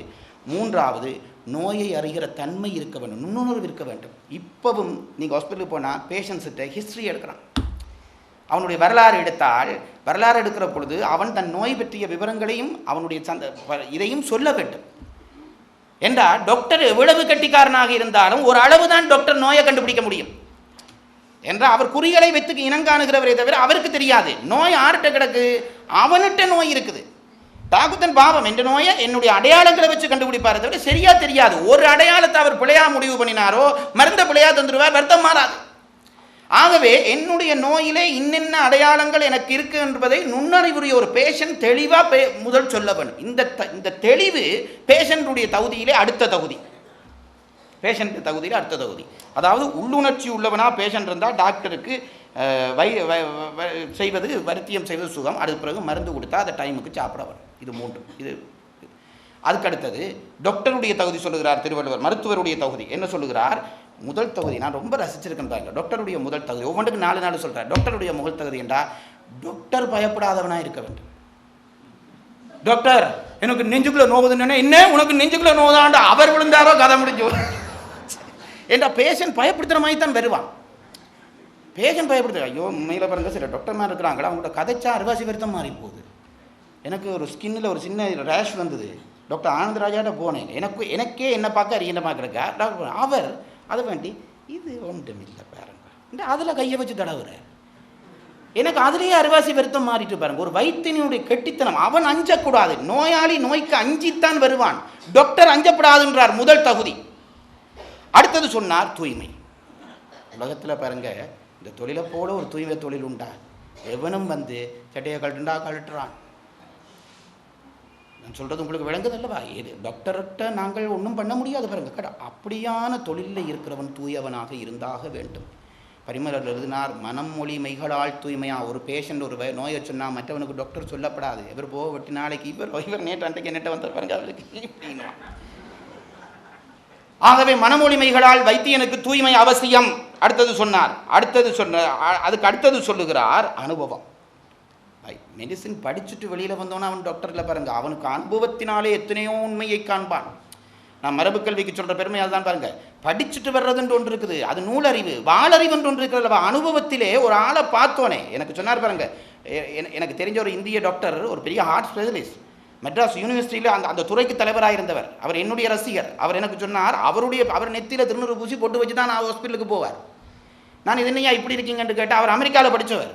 3வது நோயை அறிகிற தன்மை இருக்க வேண்டும், நுண்ணுணர்வு இருக்க வேண்டும். இப்போவும் நீங்கள் ஹாஸ்பிட்டலுக்கு போனால் பேஷண்ட்ஸ்கிட்ட ஹிஸ்ட்ரி எடுக்கிறான், அவனுடைய வரலாறு எடுத்தால், வரலாறு எடுக்கிற பொழுது அவன் தன் நோய் பற்றிய விவரங்களையும் அவனுடைய இதையும் சொல்ல வேண்டும். என்றால் டாக்டர் எவ்வளவு கட்டிக்காரனாக இருந்தாலும் ஒரு அளவு தான் டாக்டர் நோயை கண்டுபிடிக்க முடியும் என்றால் அவர் குறிகளை வைத்து இனங்காணுகிறவரே தவிர அவருக்கு தெரியாது நோய் ஆர்கிட்ட கிடக்கு, அவன்கிட்ட நோய் இருக்குது. டாகுத்தன் பாவம் என்ற நோயை என்னுடைய அடையாளங்களை வச்சு கண்டுபிடிப்பாரு தவிர சரியா தெரியாது. ஒரு அடையாளத்தை அவர் பிழையா முடிவு பண்ணினாரோ மருந்த பிழையா தந்துடுவார், வருத்தம் மாறாது. ஆகவே என்னுடைய நோயிலே இன்னென்ன அடையாளங்கள் எனக்கு இருக்கு என்பதை நுண்ணறிவுடைய ஒரு பேஷண்ட் தெளிவாக முதல் சொல்ல வேண்டும். இந்த தெளிவு பேஷண்ட்டுடைய தகுதியிலே அடுத்த தகுதி, பேஷண்ட் தகுதியில் அடுத்த தகுதி. அதாவது உள்ளுணர்ச்சி உள்ளவனா பேஷண்ட் இருந்தால் டாக்டருக்கு செய்வது வைத்தியம் செய்வது சுகம், அதுக்கு பிறகு மருந்து கொடுத்தா அந்த டைமுக்கு சாப்பிட வரும். இது 3. இது அதுக்கடுத்தது டாக்டருடைய தகுதி சொல்லுகிறார் திருவள்ளுவர். மருத்துவருடைய தகுதி என்ன சொல்லுகிறார்? முதல் தகுதி நான் ரொம்ப ரசிச்சிருக்கேன் பாருங்க. டாக்டருடைய முதல் தகுதி ஒவ்வொன்றுக்கு 4 நாள் சொல்கிறார். டாக்டருடைய முதல் தகுதி என்றால் டாக்டர் பயப்படாதவனாக இருக்க வேண்டும். டாக்டர் எனக்கு நெஞ்சுக்குள்ள நோவுதுன்னு, என்ன உனக்கு நெஞ்சுக்குள்ள நோவுதாண்டா, அவர் விழுந்தாரோ கதை முடிஞ்சு என்ற பேஷண்ட் பயப்படுத்துகிற மாதிரி தான் வருவான். பேஷண்ட் பயப்படுத்து. ஐயோ உண்மையில் பாருங்க சில டாக்டர்மார் இருக்கிறாங்களா, அவங்கள்ட்ட கதைச்சா அறுவாசி வருத்தம் மாறி போகுது. எனக்கு ஒரு ஸ்கின்னில் ஒரு சின்ன ரேஷ் வந்தது, டாக்டர் ஆனந்தராஜாட்ட போனேன். எனக்கே என்ன பார்க்க அறியஎன்ன பார்க்குறக்கா டாக்டர் அவர் அதை வேண்டி இது ஒன்றும் இல்லை பாருங்க, அதில் கையை வச்சு தடவுற. எனக்கு அதுலேயே அறுவாசி வருத்தம் மாறிட்டு பாருங்க. ஒரு வைத்தியனுடைய கெட்டித்தனம். அவன் அஞ்சக்கூடாது. நோயாளி நோய்க்கு அஞ்சித்தான் வருவான். டாக்டர் அஞ்சப்படாதுன்றார், முதல் தகுதி. அடுத்தது சொன்னார் தூய்மை. உலகத்தில் பாருங்க இந்த தொழிலை போல ஒரு தூய்மை தொழில் உண்டா? எவனும் வந்து சட்டையை கழட்டுறான். நான் சொல்கிறது உங்களுக்கு விளங்குது அல்லவா? இது டாக்டர்கிட்ட நாங்கள் ஒன்றும் பண்ண முடியாது பாருங்க. அப்படியான தொழிலில் இருக்கிறவன் தூயவனாக இருந்தாக வேண்டும். பரிமலர் எழுதினார், மனம் மொழி மெய்களால் தூய்மையாக. ஒரு பேஷண்ட் ஒரு நோயை சொன்னால் மற்றவனுக்கு டாக்டர் சொல்லப்படாது. இவர் போக விட்டு நாளைக்கு இவர் நேற்று அன்றைக்கு என்னட்ட வந்த பாருங்க அவருக்கு. ஆகவே மனமொழிமைகளால் வைத்தியனுக்கு தூய்மை அவசியம். அடுத்தது சொன்னார். அதுக்கு அடுத்தது சொல்லுகிறார் அனுபவம். மெடிசின் படிச்சுட்டு வெளியில் வந்தோன்னா அவன் டாக்டரில் பாருங்க, அவனுக்கு அனுபவத்தினாலே எத்தனையோ உண்மையை காண்பான். நான் மரபு கல்விக்கு சொல்கிற பெருமை அதுதான் பாருங்க. படிச்சுட்டு வர்றதுன்னு ஒன்று இருக்குது, அது நூலறிவு. வாழறிவு என்று ஒன்று இருக்கிறது. அனுபவத்திலே ஒரு ஆளை பார்த்தோனே எனக்கு சொன்னார் பாருங்க. எனக்கு தெரிஞ்ச ஒரு இந்திய டாக்டர், ஒரு பெரிய ஹார்ட் ஸ்பெஷலிஸ்ட், மெட்ராஸ் யூனிவர்சிட்டியில் அந்த துறைக்கு தலைவராக இருந்தவர். அவர் என்னுடைய ரசிகர். அவர் எனக்கு சொன்னார், அவர் நெத்தியில் திருநூறு பூசி போட்டு வச்சு தான் நான் ஹாஸ்பிட்டலுக்கு போவார். நான் இது என்னையா இப்படி இருக்கீங்கன்னு கேட்டால், அவர் அமெரிக்காவில் படித்தவர்.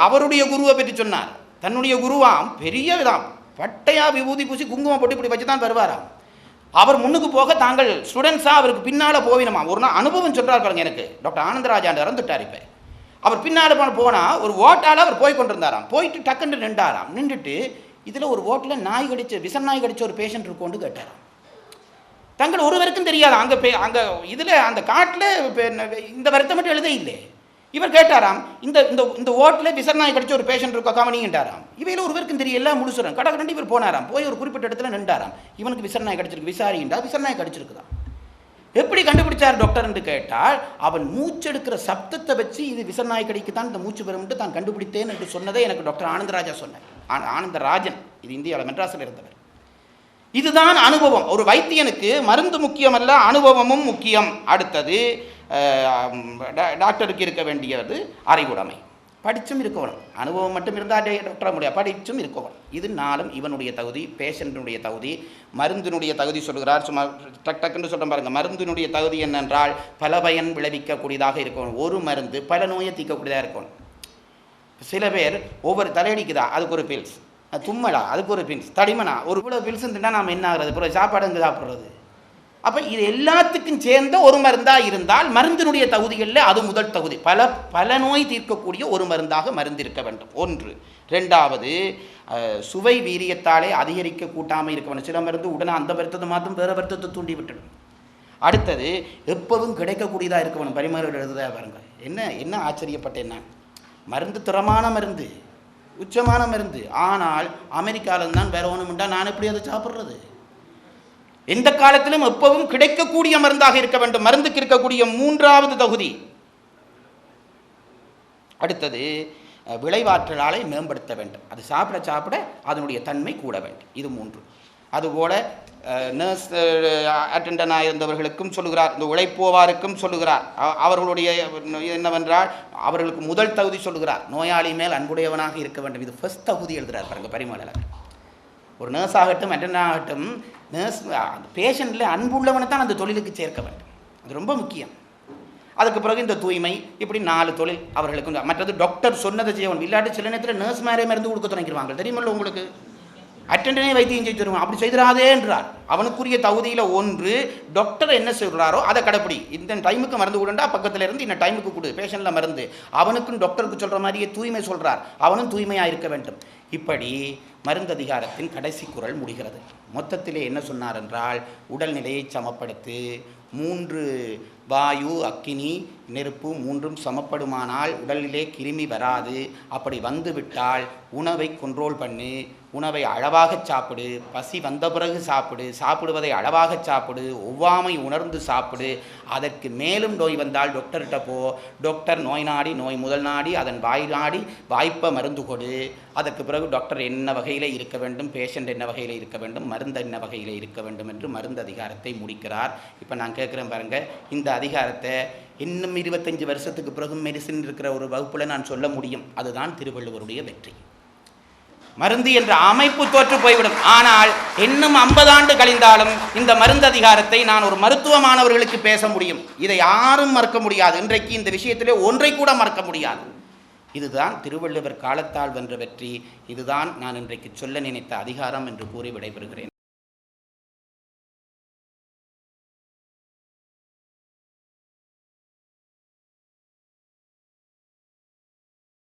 அவருடைய குருவை பற்றி சொன்னார். தன்னுடைய குருவாம் பெரிய விதம் பட்டையா விபூதி பூசி குங்குமம் போட்டு இப்படி வச்சு தான் வருவாராம். அவர் முன்னுக்கு போக தாங்கள் ஸ்டூடெண்ட்ஸாக அவருக்கு பின்னால் போவினமா. ஒரு நாள் அனுபவம் சொல்கிறார் பாருங்க எனக்கு. டாக்டர் ஆனந்தராஜாண்டு இறந்துட்டார். இப்போ அவர் பின்னால் போனால் ஒரு ஓட்டால் அவர் போய் கொண்டிருந்தாராம். போயிட்டு டக்குன்னு நின்றாராம். நின்றுட்டு இதில் ஒரு ஓட்டில் நாய் கடிச்ச விஷம் நாய் கடிச்ச ஒரு பேஷண்ட் இருக்கோன்னு கேட்டாராம். தங்கள் ஒருவருக்கும் தெரியாது. அங்கே இதில் அந்த காட்டில் இந்த வருத்தம் மட்டும் எழுத இல்லை. இவர் கேட்டாராம், இந்த ஓட்டில் விசர்நாய் கடிச்ச ஒரு பேஷண்ட் இருக்கா கவனிங்கன்றாராம். இவையில் ஒருவருக்கும் தெரிய எல்லாம் முழுசுறான். கடற்கண்டு இவர் போனாராம். போய் ஒரு குறிப்பிட்ட இடத்துல நின்றாராம். இவனுக்கு விசர்நாய் கடிச்சிருக்கு, விசாரிண்டா விசர்நாய் கடிச்சிருக்குதான். எப்படி கண்டுபிடிச்சார் டாக்டர் என்று கேட்டால், அவன் மூச்செடுக்கிற சப்தத்தை வச்சு இது விசர்நாய் கடிக்கு தான் இந்த மூச்சு பெறும்ட்டு தான் கண்டுபிடித்தேன் என்று சொன்னதை எனக்கு டாக்டர் ஆனந்தராஜா சொன்னார். ஆனந்தராஜன், இது இந்தியாவில் மெட்ராஸில் இருந்தவர். இதுதான் அனுபவம். ஒரு வைத்தியனுக்கு மருந்து முக்கியமல்ல, அனுபவமும் முக்கியம். அடுத்தது டாக்டருக்கு இருக்க வேண்டியது அறிவுடைமை. படிச்சும் இருக்கணும். அனுபவம் மட்டும் இருந்தால் டாக்டர் முடியாது, படிச்சும் இருக்கணும். இது நாளும் இவனுடைய தகுதி. பேஷண்ட்டினுடைய தகுதி. மருந்தினுடைய தகுதி சொல்கிறார். சும்மா டக்குன்னு சொல்கிறேன் பாருங்கள். மருந்தினுடைய தகுதி என்னென்றால் பல பயன் விளைவிக்கக்கூடியதாக இருக்கணும். ஒரு மருந்து பல நோயை தீர்க்கக்கூடியதாக இருக்கணும். சில பேர் ஒவ்வொரு தலையடிக்குதா அதுக்கு ஒரு பில்ஸ், தும்மலா அதுக்கு ஒரு பில்ஸ், தடிமனா ஒரு இவ்வளோ பில்ஸ் இருந்தால் நாம் என்ன ஆகுறது? அப்புறம் சாப்பாடு அங்கே சாப்பிட்றது. அப்போ இது எல்லாத்துக்கும் சேர்ந்த ஒரு மருந்தாக இருந்தால் மருந்தினுடைய தகுதிகளில் அது முதல் தகுதி. பல நோய் தீர்க்கக்கூடிய ஒரு மருந்தாக மருந்து இருக்க வேண்டும். ஒன்று. ரெண்டாவது, சுவை வீரியத்தாலே அதிகரிக்க கூட்டாமல் இருக்க வேண்டும். சில மருந்து உடனே அந்த வருத்தத்தை மாற்றும் வேறு வருத்தத்தை தூண்டி விட்டுடும். அடுத்தது, எப்பவும் கிடைக்கக்கூடியதாக இருக்க வேணும். பரிமாறு எழுதுதா பாருங்க. என்ன ஆச்சரியப்பட்ட என்ன மருந்து, திறமான மருந்து, உச்சமான மருந்து. ஆனால் அமெரிக்காவில் தான் வேற ஒன்றும்ண்டா நான் எப்படி அதை சாப்பிட்றது? எந்த காலத்திலும் எப்பவும் கிடைக்கக்கூடிய மருந்தாக இருக்க வேண்டும். மருந்துக்கு இருக்கக்கூடிய மூன்றாவது தகுதி. அடுத்தது, விளைவாற்றலாலை மேம்படுத்த வேண்டும். அது சாப்பிட அதனுடைய தன்மை கூட வேண்டும். இது 3. அதுபோல நர்ஸ் அட்டெண்டனாக இருந்தவர்களுக்கும் சொல்லுகிறார், இந்த உழைப்போவாருக்கும் சொல்லுகிறார். அவர்களுடைய என்னவென்றால் அவர்களுக்கு முதல் தகுதி சொல்லுகிறார், நோயாளி மேல் அன்புடையவனாக இருக்க வேண்டும். இது ஃபர்ஸ்ட் தகுதி எழுதுகிறார் பாருங்க பரிமளர். ஒரு நர்ஸ் ஆகட்டும், அட்டெண்டர் ஆகட்டும், நர்ஸ் பேஷண்ட்டில் அன்புள்ளவனை தான் அந்த தொழிலுக்கு சேர்க்க வேண்டும். அது ரொம்ப முக்கியம். அதுக்கு பிறகு இந்த தூய்மை, இப்படி 4 தொழில் அவர்களுக்கு. மற்றது டாக்டர் சொன்னதை செய்யணும். இல்லாட்டி சில நேரத்தில் நர்ஸ் மேரே மருந்து கொடுக்க தொடங்கிடுவாங்க. தெரியுமில்ல உங்களுக்கு? அட்டெண்டனே வைத்தியம் செய்து தருவான். அப்படி செய்திடாதே என்றார். அவனுக்குரிய தகுதியில் ஒன்று, டாக்டர் என்ன சொல்கிறாரோ அதை கடைப்பிடி. இந்த டைமுக்கு மருந்து கொடுண்டா பக்கத்தில் இருந்து இந்த டைமுக்கு கொடு பேஷண்டில் மருந்து. அவனுக்கும் டாக்டருக்கு சொல்கிற மாதிரியே தூய்மை சொல்கிறார், அவனும் தூய்மையாக இருக்க வேண்டும். இப்படி மருந்து அதிகாரத்தின் கடைசி குறள் முடிகிறது. மொத்தத்திலே என்ன சொன்னார் என்றால், உடல்நிலையை சமப்படுத்து, 3 வாயு அக்கினி நெருப்பு 3ம் சமப்படுமானால் உடலிலே கிருமி வராது. அப்படி வந்துவிட்டால் உணவை கண்ட்ரோல் பண்ணு, உணவை அளவாக சாப்பிடு, பசி வந்த பிறகு சாப்பிடு, சாப்பிடுவதை அளவாக சாப்பிடு, ஒவ்வாமை உணர்ந்து சாப்பிடு. அதற்கு மேலும் நோய் வந்தால் டாக்டர்கிட்ட போ, டாக்டர் நோய் நாடி, நோய் முதல் நாடி, அதன் வாய் நாடி வாய்ப்பை மருந்து கொடு. அதற்கு பிறகு டாக்டர் என்ன வகையில் இருக்க வேண்டும், பேஷண்ட் என்ன வகையில் இருக்க வேண்டும், மருந்து என்ன வகையில் இருக்க வேண்டும் என்று மருந்து அதிகாரத்தை முடிக்கிறார். இப்போ நான் கேட்குறேன் பாருங்கள், இந்த அதிகாரத்தை இன்னும் 25 வருஷத்துக்கு பிறகு மெடிசின் இருக்கிற ஒரு வகுப்பில் நான் சொல்ல முடியும். அதுதான் திருவள்ளுவருடைய வெற்றி. மருந்து என்ற அமைப்பு தோற்று போய்விடும். ஆனால் இன்னும் 50 ஆண்டு கழிந்தாலும் இந்த மருந்து அதிகாரத்தை நான் ஒரு மருத்துவ மாணவர்களுக்கு பேச முடியும். இதை யாரும் மறக்க முடியாது. இன்றைக்கு இந்த விஷயத்திலே ஒன்றை கூட மறக்க முடியாது. இதுதான் திருவள்ளுவர் காலத்தால் வென்ற வெற்றி. இதுதான் நான் இன்றைக்கு சொல்ல நினைத்த அதிகாரம் என்று கூறி விடைபெறுகிறேன்.